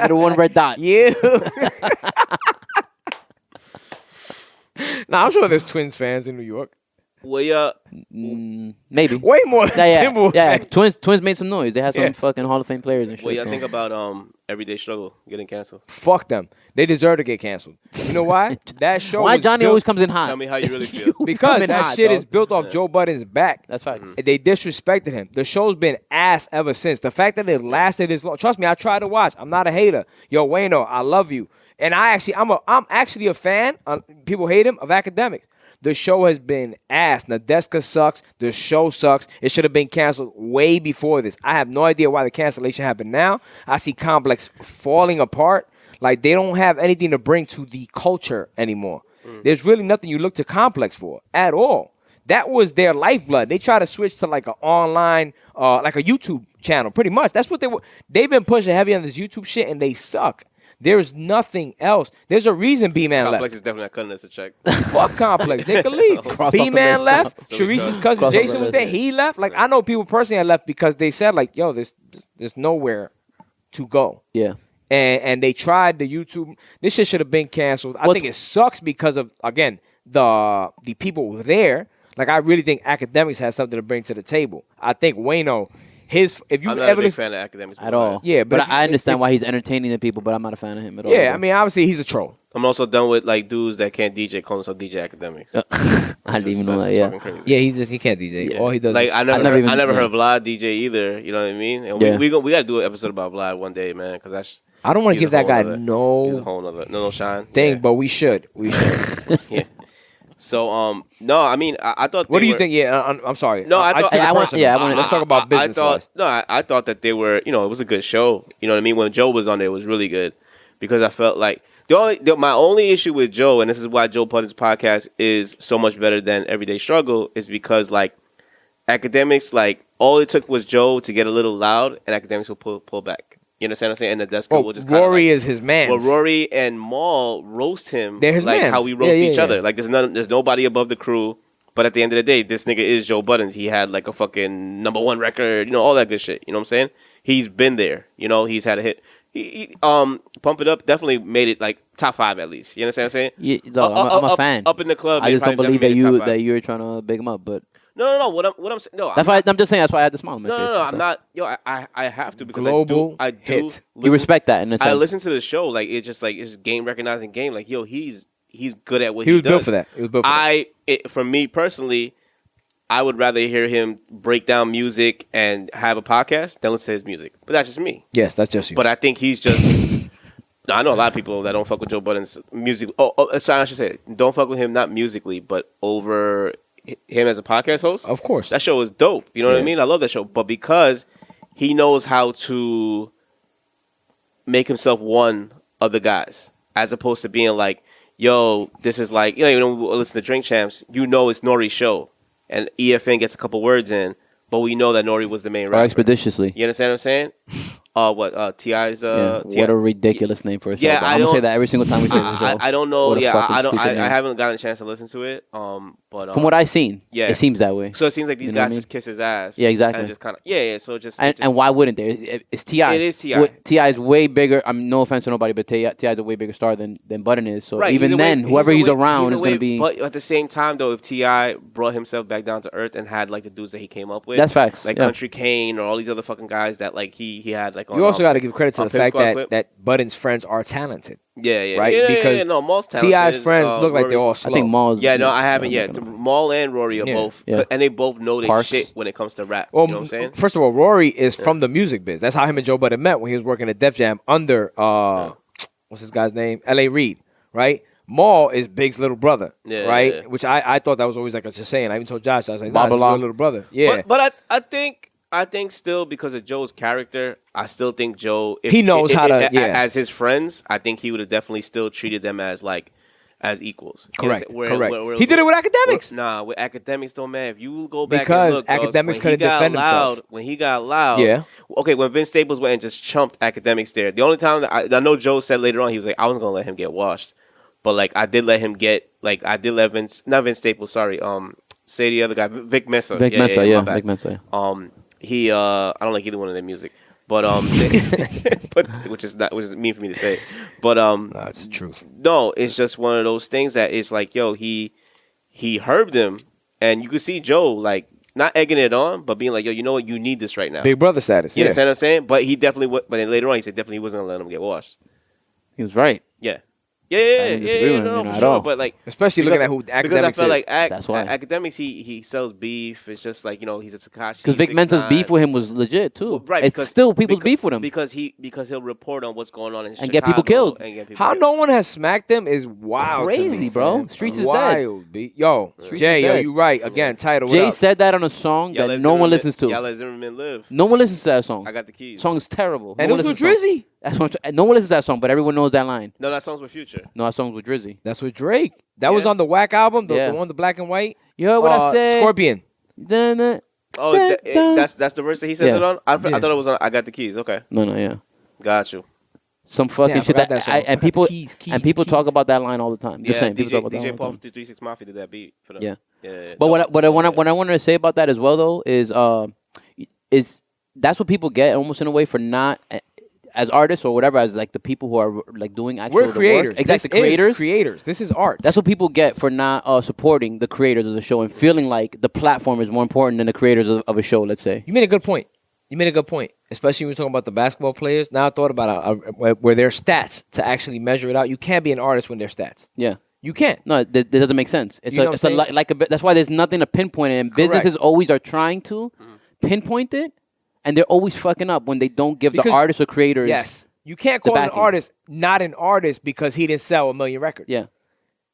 the one red dot. Yeah. Nah, I'm sure there's Twins fans in New York. Well, Maybe. Way more than Timberwolves yeah. fans. Twins made some noise. They had some Yeah. fucking Hall of Fame players and shit. what y'all so. think about Everyday Struggle getting canceled? Fuck them. They deserve to get canceled. You know why? That show Why was Johnny built- always comes in hot? Tell me how you really feel. because coming that hot, shit dog. is built off Joe Budden's back. That's facts. They disrespected him. The show's been ass ever since. The fact that it lasted this long. Trust me, I tried to watch. I'm not a hater. Yo, Wayno, I love you. And I'm actually a fan. People hate him of academics. The show has been ass. Nadeska sucks. The show sucks. It should have been canceled way before this. I have no idea why the cancellation happened now. I see Complex falling apart. Like they don't have anything to bring to the culture anymore. There's really nothing you look to Complex for at all. that was their lifeblood. They try to switch to like an online, like a YouTube channel, pretty much. That's what they've been pushing heavy on this YouTube shit, and they suck. There's nothing else. There's a reason B-Man Complex left. is definitely not cutting us a check. Fuck Complex. They could leave. list B-Man now. left. So we Sharice's done. cousin Cross off Jason the was list. there. He left. Like, I know people personally that left because they said, like, yo, there's nowhere to go. Yeah. And they tried the YouTube. This shit should have been canceled. I think it sucks because of, again, the people there. Like, I really think Academics has something to bring to the table. I think Wayno, if you I'm not ever a big listen, fan of Academics At all. Yeah, but if you- I understand if- why he's entertaining the people, but I'm not a fan of him at all. yeah, I mean, obviously he's a troll. I'm also done with like dudes that can't DJ calling themselves DJ Academics. I didn't even know that. That's Yeah. fucking crazy. Yeah, he can't DJ. Yeah. All he does like is I never never heard Vlad DJ either. You know what I mean? And Yeah. we got to do an episode about Vlad one day, man, because that's I don't want to he's give a that guy whole nother- he's a no whole nother no shine thing, Yeah. but we should. We should. Yeah. So no, I mean I thought. What they do you were- think? Yeah, I'm sorry. No, I thought. I want- personal. yeah, I wanna- Let's talk about business. I thought that they were. You know, it was a good show. You know what I mean? When Joe was on there, it was really good because I felt like my only issue with Joe, and this is why Joe Budden's podcast is so much better than Everyday Struggle, is because like Academics, like all it took was Joe to get a little loud, and Academics will pull back. You understand what I'm saying? And the desk will just kinda, Rory like, is his man. well, Rory and Maul roast him They're his like mans. how we roast Yeah, each yeah. other. Like there's nobody above the crew. But at the end of the day, this nigga is Joe Budden. He had like a fucking #1 record, you know, all that good shit. You know what I'm saying? He's been there. You know, he's had a hit. Pump It Up definitely made it like top 5 at least. You understand what I'm saying? Yeah, no, I'm a fan. Up in the club. I just don't believe definitely made it top 5. that you're trying to big him up, but No. What I'm saying? No, that's why I'm just saying. That's why I had the smile on my face. no. so. I'm not. Yo, I have to because Global I do hit. You respect that in a sense. I listen to the show like it's just like it's game recognizing game. Like yo, he's good at what he he was does. built for that. He was built for that. For me personally, I would rather hear him break down music and have a podcast than listen to his music. But that's just me. Yes, that's just you. But I think he's just. I know a lot of people that don't fuck with Joe Budden's music. Sorry, I should say don't fuck with him not musically, but over him as a podcast host. Of course. That show is dope. You know what I Yeah. mean? I love that show. But because he knows how to make himself one of the guys, as opposed to being like, yo, this is like, you know, listen to Drink Champs, you know it's Nori's show. And EFN gets a couple words in, but we know that Nori was the main or rapper. expeditiously. You understand what I'm saying? T.I.'s Yeah. T.I. What a ridiculous name for a show. Yeah, but I I'm gonna say don't- that every single time we say the show. I don't know. What a Yeah, fucking I don't. stupid I name. haven't gotten a chance to listen to it. But From what I've seen, yeah. it seems that way. so it seems like these You know what guys I mean? just kiss his ass. Yeah, exactly. And just kind of yeah. So just And why wouldn't there? It's T.I. It is T.I. T.I. is way bigger. I'm no offense to nobody, but T.I. is a way bigger star than Budden is. So right, even he's a then, way- whoever a he's way- around a is going way- to be. But at the same time, though, if T.I. brought himself back down to earth and had like the dudes that he came up with, That's facts, like yeah. Country Kane or all these other fucking guys that like he had like. On, You also got to give credit to on the Pimp fact Squad that clip. that Budden's friends are talented. Yeah, right? Yeah, Because no, Maul's talented. T.I.'s friends look like they're all Rory's- slow. I think Maul's. Yeah, no, I haven't yet. Maul and Rory are Yeah. both, Yeah. and they both know their Parks. shit when it comes to rap. Well, you know what I'm saying? first of all, Rory is from the music biz. That's how him and Joe Budden met when he was working at Def Jam under what's this guy's name? L.A. Reid, right? Maul is Big's little brother, Yeah, right? yeah, yeah. Which I thought that was always like a just saying. I even told Josh, I was like, nah, that's Babala. your little brother. Yeah. But I think still because of Joe's character, I still think Joe He knows how to- yeah. as his friends. I think he would have definitely still treated them as like as equals. You Correct. know what I'm saying? Correct. He did it with Academics. Nah, with Academics, though, man. If you go back Because and look, dogs, Academics when he couldn't got defend loud, himself. When he got loud, Yeah. Okay, when Vince Staples went and just chumped Academics there, the only time that I know Joe said later on, he was like, I wasn't gonna let him get washed, but like I did let him get not Vince Staples, sorry, say the other guy, Vic Mensa. Vic Mensa, my yeah, bad. Vic Mensa. He I don't like either one of their music, but but which is mean for me to say, but That's the truth. no, it's just one of those things that it's like, yo, he herbed him, and you could see Joe like not egging it on, but being like, yo, you know what, you need this right now. Big brother status. You Yeah. understand what I'm saying? But he definitely but then later on he said definitely he wasn't gonna let him get washed. He was right. Yeah. I didn't disagree with him, no, you know, for at sure. all. But like, Especially looking at who because I Academics feel is. like That's why. Academics he sells beef. It's just like, you know, he's a Takashi. Because Vic Mensa's 6ix9ine. beef with him was legit too. Right, It's still people's because- beef with him. because he'll report on what's going on in And get people killed. and get people How killed. no one has smacked them is wild. to Crazy, me, bro. fam. Streets is wild, B. Yo, Streets Jay, is yo, dead. you right. Again, title. Jay what up? said that on a song Y'all that let no one Zimmerman- listens to. Y'all let Zimmerman live. No one listens to that song. I got the keys. Song's terrible. And no it was one with listens to Drizzy. That's what, no one listens to that song, but everyone knows that line. No, that song's with Future. No, that song's with Drizzy. That's with Drake. That was Yeah. on the Whack album, the Yeah. one, the black and white. You heard what I said? Scorpion. Oh, that's the verse that he says it on. I thought it was on. I got the keys. Okay. No, yeah. Got you. Some fucking Damn, I shit forgot that, that song. and people Keys, and people talk about that line all the time. Just Yeah, saying, people talk about that DJ all Paul the time. 36 Mafia did that beat for them. Yeah. Yeah. But what I wanted to say about that as well though is that's what people get almost in a way for not as artists or whatever, as like the people who are like doing actual We're creators. work. Exactly, This is creators. creators. This is art. That's what people get for not supporting the creators of the show and feeling like the platform is more important than the creators of a show. Let's say. You made a good point. Especially when you're talking about the basketball players. Now I thought about where their stats to actually measure it out. You can't be an artist when their stats. Yeah. You can't. No, that doesn't make sense. It's You know it's what a I'm saying? like a bit. That's why there's nothing to pinpoint it. And businesses always are trying to pinpoint it, and they're always fucking up when they don't give the artists or creators. Yes. You can't call an backing. artist not an artist because he didn't sell 1 million records. Yeah.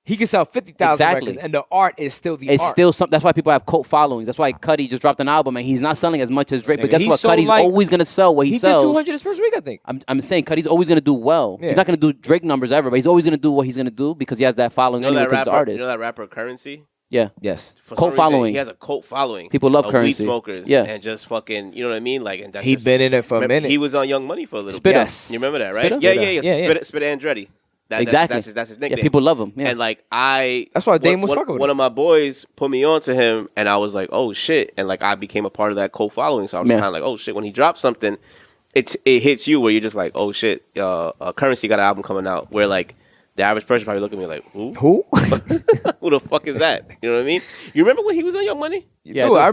He can sell 50,000 Exactly. records, and the art is still the It's art. still something. That's why people have cult followings. That's why Cudi just dropped an album and he's not selling as much as Drake. But Nigga, guess he what? sold Cudi's like- always gonna sell what he He sells. did 200 his first week, I think. I'm saying Cudi's always gonna do well. Yeah. He's not gonna do Drake numbers ever, but he's always gonna do what he's gonna do because he has that following You know anyway that because he's rapper? artist. You know that rapper Currency? Yeah. Yes. For Cult some reason, following. He has a cult following. People love of Currency. Weed smokers. Yeah. And just fucking, you know what I mean? Like, and that's He just- been in it for a remember, minute. He was on Young Money for a little StimuLESS. bit. You remember that, right? StimuLESS? Yeah. Spit Andretti. Exactly. That's his nickname. Yeah, people love him. Yeah. And like That's why Dame was fucking with one him. of my boys put me on to him, and I was like, oh shit, and like I became a part of that cult following. So I was Yeah. kind of like, oh shit, when he drops something, it hits you where you're just like, oh shit, Currency got an album coming out where like the average person probably look at me like, who? Who? Who the fuck is that? You know what I mean? You remember when he was on Young Money? Yeah, Dude, I I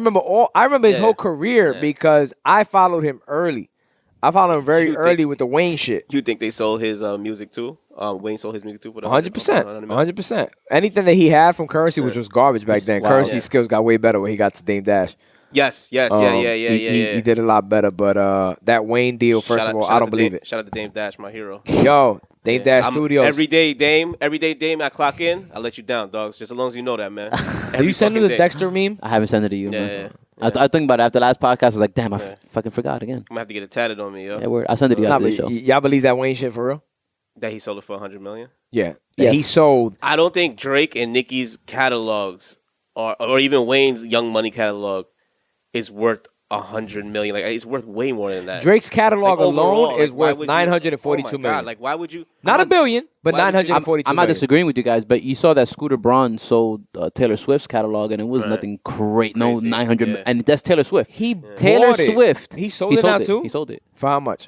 remember his Yeah. whole career Yeah. because I followed him early. I followed him very You think- early with the Wayne shit. You think they sold his music too? Wayne sold his music too for the 100%. 100 million? 100%. Anything that he had from Currency, which was garbage back then. Wow. Currency Yeah. skills got way better when he got to Dame Dash. Yes, yeah. He did a lot better, but that Wayne deal, first of all, I don't believe it. Shout out to Dame Dash, my hero. Yo, Dame Dash I'm- Studios. Every day, Dame, I clock in, I let you down, dogs. Just as long as you know that, man. Did you send him the day. Dexter meme? I haven't sent it to you. Yeah, man. yeah, I think about it after the last podcast. I was like, damn, I Yeah. fucking forgot again. I'm gonna have to get it tatted on me, yo. Yeah, word. I'll send it to you Nah, after but the show. y'all believe that Wayne shit for real? That he sold it for 100 million. Yeah. Yes. He sold. I don't think Drake and Nicki's catalogs, or even Wayne's Young Money catalog, is worth 100 million. Like it's worth way more than that. Drake's catalog Like, overall, alone is like, why worth would you- 942 oh my million. God, like why would you? Not a billion, but why would you- 942 I'm not million. disagreeing with you guys, but you saw that Scooter Braun sold Taylor Swift's catalog, and it was Right. nothing great. No, Crazy, 900, yeah. and that's Taylor Swift. He Taylor bought it. Swift. He sold it now too? He sold it. For how much?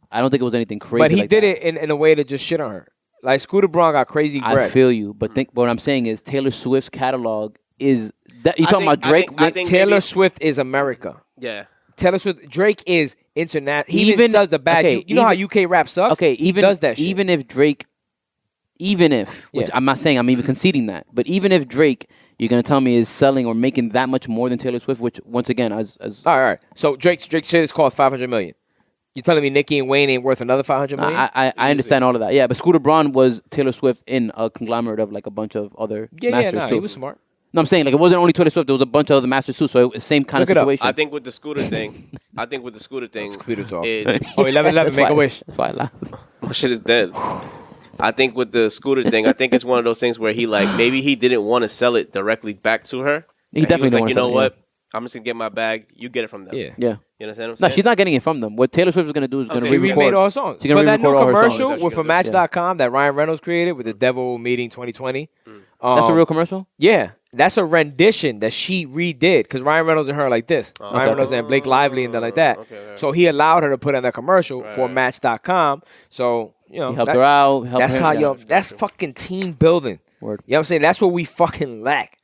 I don't think it was anything crazy. But he like did that. it in a way to just shit on her. Like Scooter Braun got crazy bread. I feel you, but think what I'm saying is Taylor Swift's catalog is that you I talking think- about Drake? I think Taylor maybe- Swift is America. Yeah. Taylor Swift, Drake is international. He even does the bad. okay, You know how even- UK rap sucks? Okay, he even does that shit. even if Drake, which Yeah. I'm not saying I'm even conceding that, but even if Drake, you're gonna tell me is selling or making that much more than Taylor Swift, which once again, as all right. So Drake shit is called 500 million. You telling me Nicki and Wayne ain't worth another 500 million? I understand all of that, yeah. But Scooter Braun was Taylor Swift in a conglomerate of like a bunch of other masters too. he was smart. No, I'm saying like it wasn't only Taylor Swift; there was a bunch of other masters too. So it was the same kind Look of it up. situation. I think with the scooter thing, Computer talk. is Oh, 11 That's make a why- wish. That's why I laugh. my shit is dead. I think with the scooter thing, I think it's one of those things where he like maybe he didn't want to sell it directly back to her. He And definitely was didn't like, wanna you know sell it, what? I'm just gonna get my bag. You get it from them. Yeah. Yeah. You understand what I'm No, saying? she's not getting it from them. What Taylor Swift is gonna do is gonna Okay. She re-record. remade all her songs. She's gonna For that new re-record all her songs. commercial That's with what for she's gonna Match.com that Ryan Reynolds created with the Devil Meeting 2020. That's a real commercial. Yeah, that's a rendition that she redid because Ryan Reynolds and her like this. Ryan Reynolds and Blake Lively and them like that. Okay, right. So he allowed her to put on that commercial for right. Match.com. So, you know, He helped her out. Helped that's her, how, yeah. that's fucking team building. Word. You know what I'm saying? That's what we fucking lack.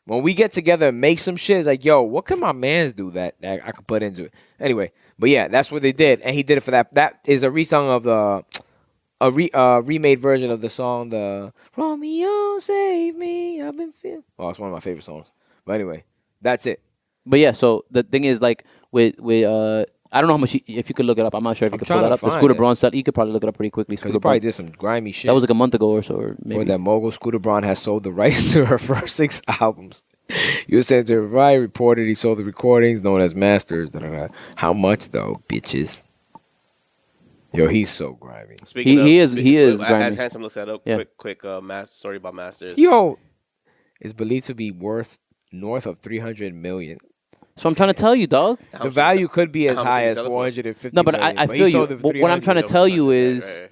When we get together and make some shit, it's like, yo, what can my mans do that I could put into it? Anyway, but yeah, that's what they did. And he did it for that. That is a resong of the remade version of the song, the Romeo Save Me, I've been feeling. Oh, it's one of my favorite songs. But anyway, that's it. But yeah, so the thing is like with I don't know how much if you could look it up. I'm not sure if you could pull trying that to up. The find Scooter it. Braun stuff, you could probably look it up pretty quickly. Because Scooter he probably Braun. did some grimy shit. That was like a month ago or so, or Or maybe. that mogul Scooter Braun has sold the rights to her first 6 albums. USA Variety reported he sold the recordings known as masters. How much though, bitches? Yo, he's so grimy. He is grimy. As Handsome looks that up, Yeah. quick story about Masters. Yo, is believed to be worth north of 300 million. So I'm trying to tell you, dog. The value could be as how much high did he as sell it for? 450 No, but million, I he feel you. sold it for What I'm trying to 300. tell you is, Right.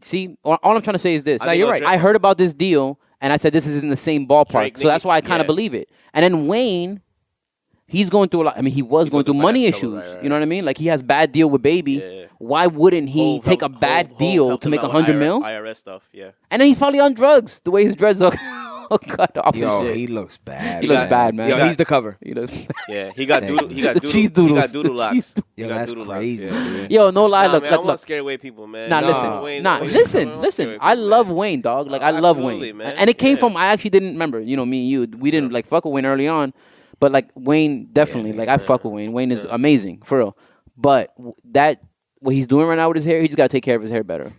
see, all I'm trying to say is this. I think you're right. I heard about this deal, and I said this is in the same ballpark. Drake, So that's why I kind of yeah. believe it. And then Wayne, he's going through a lot. I mean, he was going through money issues. financial trouble, right. You know what I mean? Like, he has bad deal with Baby. Yeah. Why wouldn't he take a bad deal to make 100 mil? IRS stuff, yeah. And then he's probably on drugs. The way his dreads are cut off Yo, and shit. he looks bad. He looks bad, man. Yo, he's the cover. He looks. Yeah, he got doodle. He got The doodle. cheese He doodles. got doodle The locks. cheese He Yo, got that's doodle crazy. locks. Yeah. dude. Yo, no lie. Nah, Look, man, I look, don't want look. to scare away people, man. Nah, Nah. listen. Wayne- Nah, Wayne- listen, don't listen. scare away I people, love man. Wayne, dog. Like, Oh, I love absolutely, Wayne. man. And it came Yeah. from, I actually didn't remember, you know, me and you, we didn't, like, fuck with Wayne early on. But, like, Wayne, definitely. Like, I fuck with Wayne. Wayne is amazing, for real. But what he's doing right now with his hair, he just got to take care of his hair better.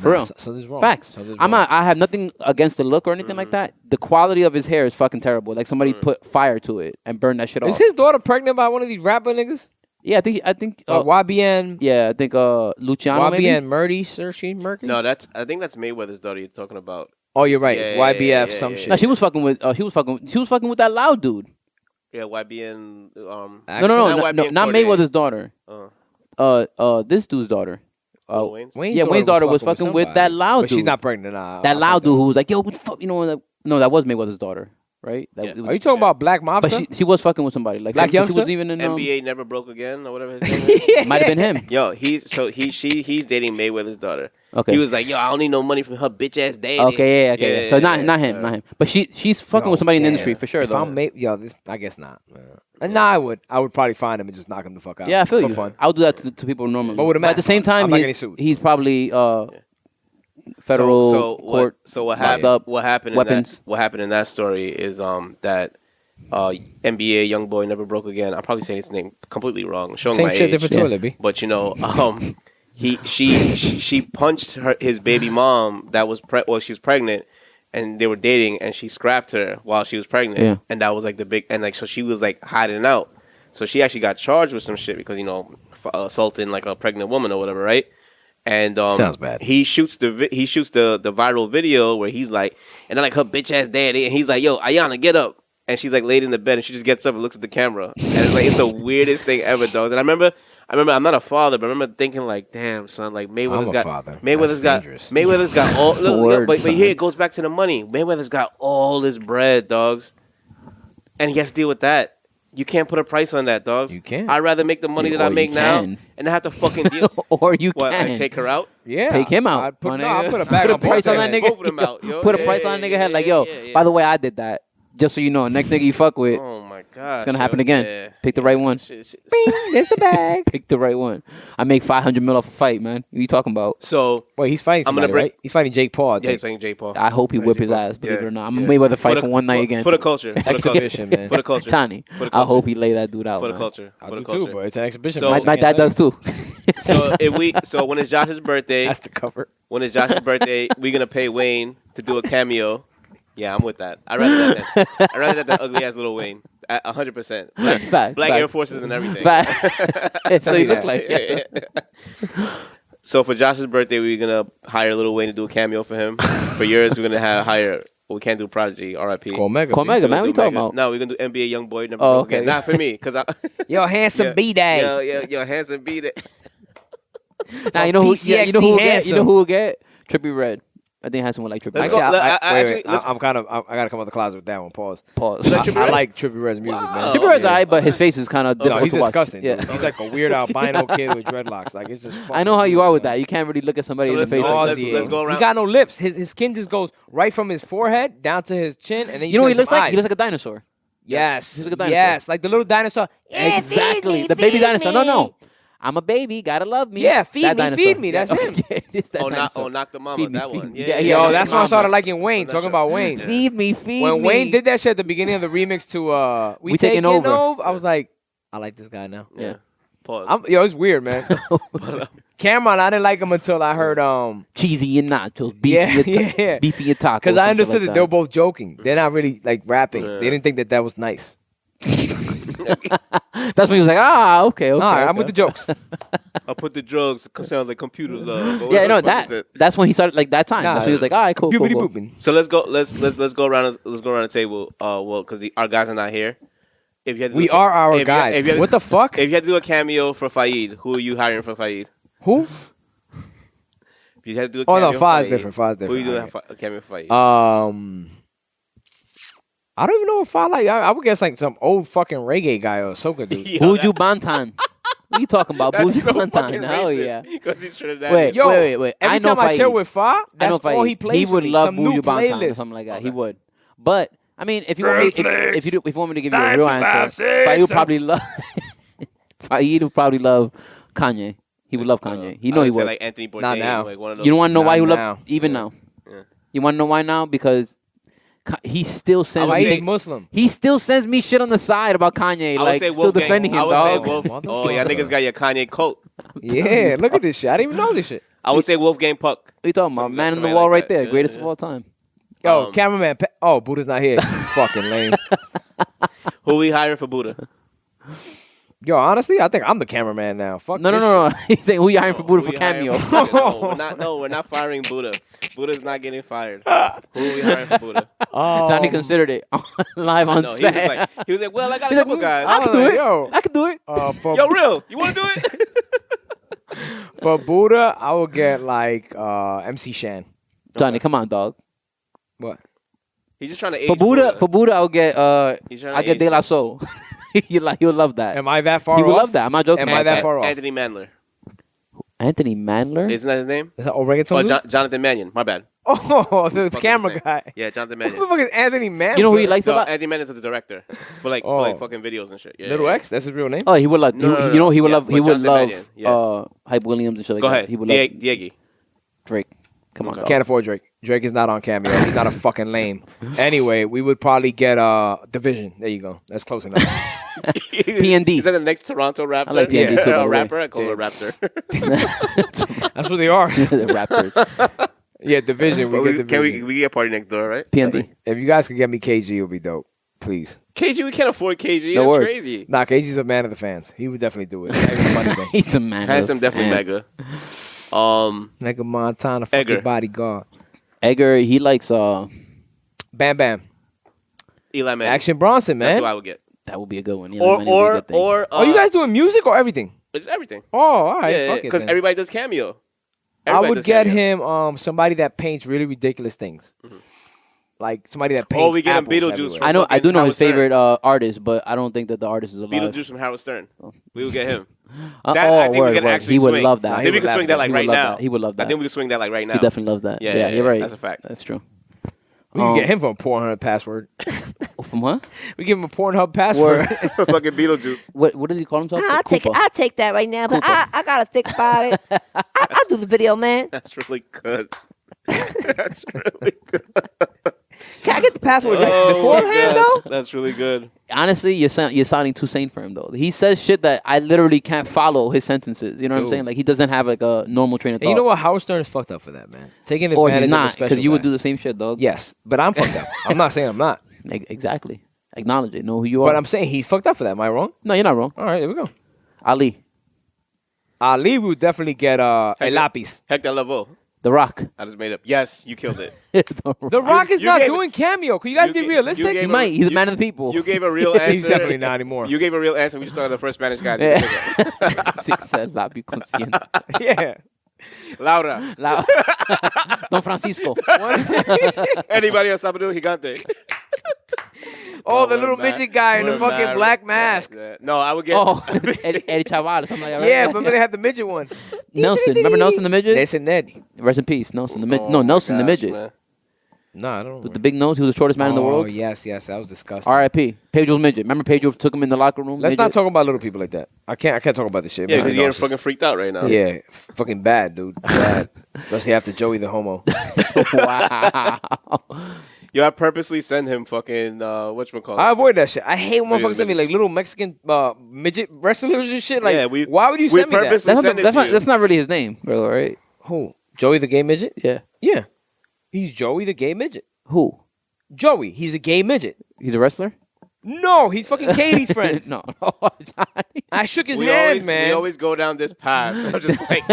For real. So this is wrong. Facts. So this is I'm wrong. not. I have nothing against the look or anything like that. The quality of his hair is fucking terrible. Like somebody put fire to it and burned that shit Is off. his daughter pregnant by one of these rapper niggas? Yeah, I think. YBN. Yeah, I think. Luciano. YBN Maybe. Murdy, Saoirse Mercury. No, I think that's Mayweather's daughter you're talking about. Oh, you're right. Yeah, It's yeah, YBF yeah, some yeah, shit. No, she was fucking with. She was fucking with that loud dude. Yeah, YBN. No, Not YBN not Corday. Mayweather's daughter. This dude's daughter. Lil Wayne's? Wayne's daughter was fucking with that loud but dude. she's not pregnant. Nah, That I loud fucked dude up. who was like, yo, what the fuck, you know? No, that was Mayweather's daughter, right? That, Yeah. it was- Are you talking about Black Mobster? But she was fucking with somebody. Like Black she youngster? was even in NBA never broke again or whatever his name is. Might have been him. Yo, he's dating Mayweather's daughter. Okay. He was like, yo, I don't need no money from her bitch ass daddy. Okay, yeah, okay. Yeah. So not him, yeah. not him. But she's fucking Yo, with somebody in the damn. industry for sure. If Though. I guess not. And nah, I would probably find him and just knock him the fuck out. Yeah, I feel for you. fun. I would do that to people normally. But with a at the mask same on. time, I'm not getting sued. he's probably federal court. What locked happened? up, What happened? weapons. What happened in that story is that NBA young boy never broke again. I'm probably saying his name completely wrong. Showing Same my shit, age. different toilet, B. But she punched his baby mom that was she was pregnant, and they were dating, and she scrapped her while she was pregnant. Yeah. And that was like the big, and like so she was like hiding out. So she actually got charged with some shit because assaulting like a pregnant woman or whatever, right? And Sounds bad. He shoots the viral video where he's like, and they're like her bitch ass daddy, and he's like, yo, Ayana, get up. And she's like laid in the bed, and she just gets up and looks at the camera, and it's the weirdest thing ever, dogs. And I remember I'm not a father, but I remember thinking like, damn son, like Mayweather's I'm a father. Mayweather's That's got dangerous. all. Word, but son. here it goes back to the money. Mayweather's got all this bread, dogs, and he has to deal with that. You can't put a price on that, dogs. You can't. I'd rather make the money that Or I you make now can. and I have to fucking deal. or you What? can Like, take her out? Yeah. Take him out, I'd put, my I'll nigga. put a bag Put a on both price on their that heads. nigga. Both of them out, yo. Put a Yeah, price on that nigga yeah, head. Like, yeah, yo, yeah, yeah. by the way, I did that. Just so you know, next nigga you fuck with, Oh my god, it's gonna happen again. Pick the right one. Shit. There's the bag. Pick the right one. I make 500 mil off a fight, man. What you talking about? So Wait, he's fighting I'm gonna somebody, break- right? He's fighting Jake Paul. I yeah, he's think. playing Jake Paul. I hope he Right, whip Jake his Paul. ass. Believe Yeah. it or not, I'm Yeah. a Mayweather fight For for the- one night again. For the culture. For the culture. Exhibition, man. For the culture. Tani, For the I culture. hope he lay that dude out. For the man. culture. I For do the culture. too, but it's an exhibition. So- match. My I dad can't does tell too. So when it's Josh's birthday, That's the cover. when it's Josh's birthday, we're gonna pay Wayne to do a cameo. Yeah, I'm with that. I'd rather that than ugly ass Lil Wayne. 100%. Black Facts, Air facts. Forces and everything. Facts. So you look like So for Josh's birthday, we're gonna hire Lil Wayne to do a cameo for him. For yours, we're gonna hire. Well, we can't do Prodigy, R.I.P. Call Mega. Call B. Mega, So man. we'll What do you talking Mega. about? No, we're gonna do NBA Young Boy. Never Oh, broke again. okay. Not for me, because Yo, handsome Yeah. B-Day. yo, handsome beat it. Nah, you know who? PCXC You know who will get? You handsome. know who will get? Trippie Red. I think it has someone like Trippie Let's Red. go. Actually, Actually, let's- I'm kind of. I gotta come out of the closet with that one. Pause. Pause. Let Trippie I Redd? like Trippie Red's music, Wow. man. Trippie Red's yeah. alright, but his face is kind of No, difficult he's to watch. disgusting. Yeah. Dude. He's like a weird albino kid with dreadlocks. Like it's just. I know how you are with fucking that. You can't really look at somebody So in the let's face. go- like let's- that. let's go around. He got no lips. His skin just goes right from his forehead down to his chin, and then You know what he see looks some like? He eyes. looks like a dinosaur. Yes. He's like a dinosaur. Yes, like the little dinosaur. Yeah, Exactly. feed The me, baby feed dinosaur. me. No. I'm a baby. Gotta love me. Yeah, feed That me, dinosaur. feed me. That's Yeah, him. okay, it's that dinosaur. Knock the Mama. Feed me, That feed one. me. Yeah, Yeah, Yo, yeah, that's when I mama. started liking Wayne. That's Talking right. about Wayne. Yeah. Feed me, feed When me. Wayne did that shit at the beginning of the remix to We Taking Over. I was like, I like this guy now. Yeah. Pause. It's weird, man. Cameron, I didn't like him until I heard Cheesy and nachos, beefy, Yeah. beefy and tacos. because I some shit understood like that they were both joking. They're not really like rapping. Yeah. They didn't think that was nice. That's when he was like, okay. All right, I'm okay. with the jokes. I'll put the drugs. Sound like computer love. Or Yeah, whatever no, the fuck is it. that's when he started like that time. Nah, That's when he was like, all right, cool. Boopity cool. booping. So let's go. Let's go around. Let's go around the table. Well, because our guys are not here. If you had to We do are our if you- guys. if you had- What the fuck? If you had to do a cameo for Faid, who are you hiring for Faid? Who? If you had to do a Oh cameo no, for Fa's Faid, different. Fa's Who are you different. doing a cameo for Faid? I don't even know if I like. I would guess like some old fucking reggae guy or soca dude. Yo, Buju Bantan. What are you talking about? that's Buju so Bantan. fucking Hell racist, yeah. Because he's Trinidadian. Wait, Yo, wait. Every I know time I chill Faid. with Fa, I know that's all Faid. he plays. He would for me. love Some new Buju Bantan or playlist. something like that. Okay. He would. But I mean, if you want me, if you want me to give you a real answer, Faid would probably love. Faid would probably love Kanye. He would love Kanye. He I know would he say would. like Anthony Bourdain. Not now. Like one of those. You don't want to know why he would Not love now. even now. Yeah. You want to know why now? Because he still sends would me. say- He's Muslim. He still sends me shit on the side about Kanye, I would like say still Wolfgang. defending him, I would dog. say Wolf. Motherfucker. Oh, yeah, niggas got your Kanye coat. Yeah, look at this shit. I didn't even know this shit. I would say Wolfgang Puck. What you talking about? Something- Man on the somebody wall like right that. there, Yeah, greatest yeah. of all time. Yo, cameraman. Oh, Buddha's not here. Fucking lame. Who we hiring for Buddha? Yo, honestly, I think I'm the cameraman now. Fuck. No. this He's saying who you hiring for Buddha Who for we hiring cameo? for Buddha? No, we're not firing Buddha. Buddha's not getting fired. Who we hiring for Buddha? Johnny considered it live on No, he set. was like, well, I got a He's like, couple guys. I can do it. Yo. I can do it. For, Yo, real, you want to do it? for Buddha, I would get like MC Shan. Johnny, come on, dog. What? He's just trying to age For Buddha, I'll get He's trying to I get age De La Soul. He'll love that. Am I that far He off? would love that. I'm not joking. Am I that far off? Anthony Mandler. Anthony Mandler? Isn't that his name? Is that old reggaeton? Oh, dude? Jonathan Mannion. My bad. Oh, the Fuck camera his name. guy. Yeah, Jonathan Who the Mannion. fuck is Anthony Mann? You know who he likes a No, lot? Anthony Mannion's the director for like Oh. fucking videos and shit. Yeah, Little yeah. X? That's his real name? Oh, he would love. No, no, no, you know, he would yeah, love. He but would Jonathan love. Mannion, yeah. Hype Williams and shit like Go that. ahead. He would love Dieggy. Drake. Come on, dog. Can't afford Drake. Drake is not on Cameo. He's not a fucking lame. Anyway, we would probably get Division. There you go. That's close enough. PND. Is that the next Toronto rapper? I like PND too, by the A way. rapper? I call him a raptor. That's what they are. The Raptors. Yeah, Division. We get Can Division. we get party next door, right? PND. If you guys could get me KG, it would be dope. Please. KG, we can't afford KG. No That's word. crazy. Nah, KG's a man of the fans. He would definitely do it. Not even funny though. He's a man. Handsome, of definitely fans. mega. Nigga Montana, fucking Edgar. bodyguard. Edgar, he likes Bam Bam. Eli Manning. Action Bronson, That's man. who I would get. that would be a good one. Yeah, Or that might be a good thing. Oh, you guys doing music or everything? It's everything. Oh, all right. Yeah, fuck it. because then. everybody does cameo. I Everybody would does get cameo. him somebody that paints really ridiculous things. Like somebody that paints. Oh, we get him apples Beetlejuice everywhere. I know. I do know Howard his favorite artist, but I don't think that the artist is alive. Beetlejuice from Howard Stern. We would get him. Oh, That, I think we word, can word. actually He would swing. love that. Nah, I he think we would can love swing that. that like He would right love now. that. He would love I that. think we can swing that like right now. He definitely loves that. Yeah, You're right. That's a fact. That's true. We can get him for a Pornhub password. From what? We give him a Pornhub password. For fucking Beetlejuice. What does he call himself? I'll take that right now, but I gotta think about it. I'll do the video, man. That's really good. That's really good. Can I get the password Oh, beforehand, gosh. though? That's really good. Honestly, you're sounding too sane for him though. He says shit that I literally can't follow his sentences. You know what I'm Dude. saying? Like he doesn't have like a normal train of thought. And you know what? Howard Stern is fucked up for that, man. Taking Or advantage he's of not a special because you would guy. do the same shit, dog. Yes, but I'm fucked up. I'm not saying I'm not. Exactly. Acknowledge it. Know who you are. But I'm saying he's fucked up for that. Am I wrong? No, you're not wrong. All right, here we go. Ali, Ali would definitely get El Lapis. Hector Lavoe. The Rock. I just made up. Yes, you killed it. The Rock is you not gave- doing cameo. Can you guys you be gave- realistic? you He gave might. He's a you- man of the people. You gave a real answer. He's definitely not anymore. You gave a real answer. We just started the first Spanish guy. Sí, said, "La vi consciente." Yeah. Laura. Don Francisco. Anybody else Salvador Gigante? Oh, the little midget guy in the We're fucking married. black mask. Yeah. No, I would get. Oh, Eddie Chaval, something like that. Yeah, right? but they had the midget one. Nelson. Remember Nelson the midget? They said Ned. Rest in peace, Nelson the midget. Oh No, my Nelson the gosh, midget man. No, I don't know. with the big nose. He was the shortest man in the world. Oh, yes, that was disgusting. R.I.P. Pedro's midget. Remember Pedro took him in the locker room. Let's midget? not talk about little people like that. I can't talk about this shit. Yeah, man. because you're getting fucking freaked out right now. Yeah, fucking bad, dude. Bad. Especially after Joey the homo. Wow. Yo, I purposely send him fucking whatchamacallit. I avoid that shit. I hate when Video motherfuckers send me like midgets. little Mexican midget wrestlers and shit. Like, Yeah, we- why would you we send me that? purposely- Send it to you. That's not really his name, bro. Right? Who? Joey the gay midget? Yeah. Yeah. He's Joey the gay midget. Who? Joey, he's a gay midget. He's a wrestler. No, he's fucking Katie's friend. No, Johnny. I shook his hand, man. We always go down this path. I'm just like,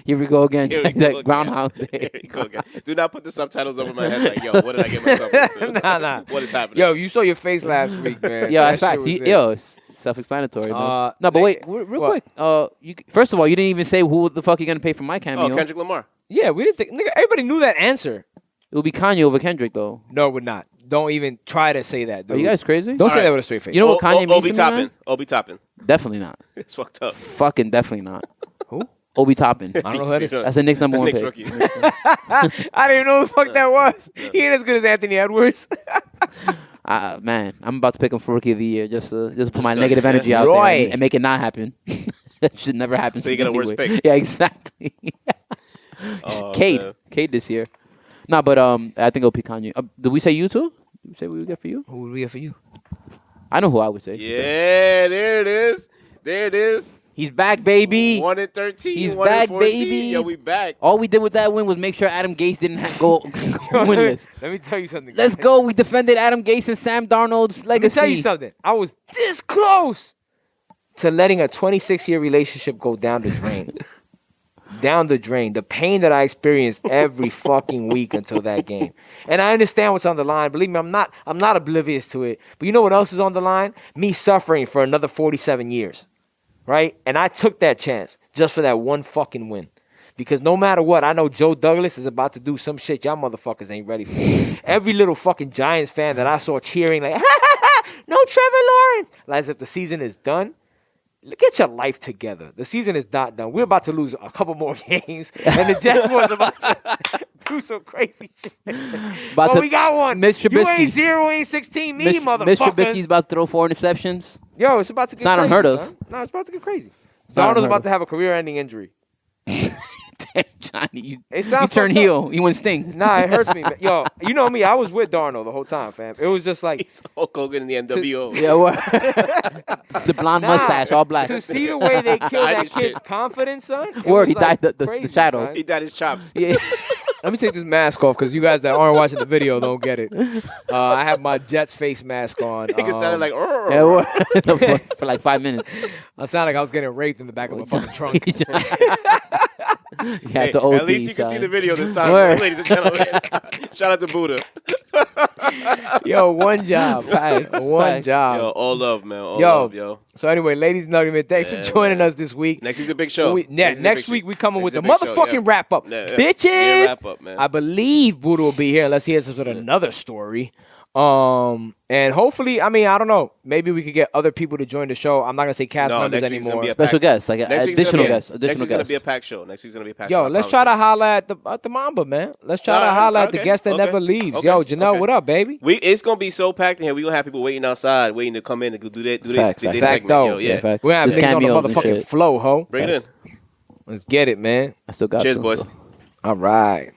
Here we go again. Here we That go Groundhouse Day. here we go again. Do not put the subtitles over my head. Like, yo, what did I get myself into? Nah. What is happening? Yo, you saw your face last week, man. Yo, That that's fact. shit was it. Yo, it's self-explanatory, man. No, but wait, real what? quick. First of all, you didn't even say who the fuck you're gonna pay for my cameo. Oh, Kendrick Lamar. Yeah, we didn't think. Nigga, everybody knew that answer. It would be Kanye over Kendrick, though. No, it would not. Don't even try to say that, dude. Are you guys crazy? Don't say All that right. with a straight face. You know what Kanye means Obi to me, Toppin. man? Obi Toppin. Definitely not. It's fucked up. Fucking definitely not. Who? Obi Toppin. I don't know who that is. That's the Knicks number one Knicks pick. rookie. I didn't even know who the fuck that was. He ain't as good as Anthony Edwards. Man, I'm about to pick him for Rookie of the Year just to put my negative energy out Roy. there and make it not happen. That should never happen. So you get a worse anyway. pick. Yeah, exactly. Oh, Cade. man. Cade this year. Nah, but I think it'll be Kanye. Did we say you too? Did we say we would get for you? Who would we get for you? I know who I would say. Yeah, there it is. There it is. He's back, baby. 1-13. He's 1-14. back, baby. Yo, we back. All we did with that win was make sure Adam Gase didn't go winless. Let me tell you something. Let's guys. go. We defended Adam Gase and Sam Darnold's Let me legacy. tell you something. I was this close to letting a 26-year relationship go down the drain. Down the drain. The pain that I experienced every fucking week until that game. And I understand what's on the line. Believe me, I'm not oblivious to it. But you know what else is on the line? Me suffering for another 47 years. Right? And I took that chance just for that one fucking win. Because no matter what, I know Joe Douglas is about to do some shit y'all motherfuckers ain't ready for. Every little fucking Giants fan that I saw cheering like, ha ha ha, no Trevor Lawrence. Like, as if the season is done. Get your life together. The season is not done. We're about to lose a couple more games. And the Jaguars about to do some crazy shit. But we got one. Mitch You Trubisky. ain't 0, ain't 16, me, Mitch motherfucker. Trubisky's about to throw 4 interceptions. Yo, it's about to get not crazy. unheard of. Son. No, it's about to get crazy. not Darnold's unheard about of. to have a career-ending injury. Damn, Johnny, you It sounds turn fucked up. heel. You went sting. Nah, it hurts me, man. Yo, you know me. I was with Darnold the whole time, fam. It was just like He's Hulk Hogan in the NWO. Yeah, what? The blonde Nah, mustache, all black. to see the way they killed that Hide his kid's shit. confidence, son. it Word, was, he died the crazy, shadow. son. He dyed his chops. Yeah. Let me take this mask off because you guys that aren't watching the video don't get it. I have my Jets face mask on. Nigga sounded like, Yeah, word. for like 5 minutes. I sound like I was getting raped in the back of a fucking trunk. You had to OD, at least you can son. see the video this time, Word. ladies and gentlemen. Shout out to Buddha. Yo, one job. Facts, One facts. job. Yo, all love, man. All Yo. love, yo. So anyway, ladies and gentlemen, thanks Yeah, for joining man. us this week. Next week's a big show. Next week we coming with the Next week's a big show, motherfucking yeah. wrap up, Yeah, yeah. bitches. Yeah, wrap up, man. I believe Buddha will be here unless he has us with another story. And hopefully, I mean, I don't know. Maybe we could get other people to join the show. I'm not gonna say cast No, members next week's gonna anymore. be a Special packed- guests, like Next week's additional gonna be a- guests. Next Additional week's gonna be a guests. packed show. Next week's gonna be a packed Yo, show. let's try to holler at the Mamba, man. Let's try to Alright, holler at the okay, guest that okay, never leaves. okay, Yo, Janelle, okay. what up, baby? It's gonna be so packed in here. We gonna have people waiting outside, waiting to come in and do this. Facts, This facts. Fact, segment, though. yo, yeah. facts. We're gonna have Just niggas on the cameos and motherfucking shit. flow, ho. Bring it in. Let's get it, man. I still got Cheers, to, boys. so. All right.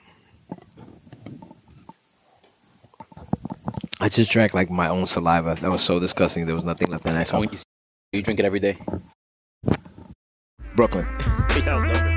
I just drank like my own saliva. That was so disgusting. There was nothing left in that So cup. when you drink it every day. Brooklyn. Yeah, I love it.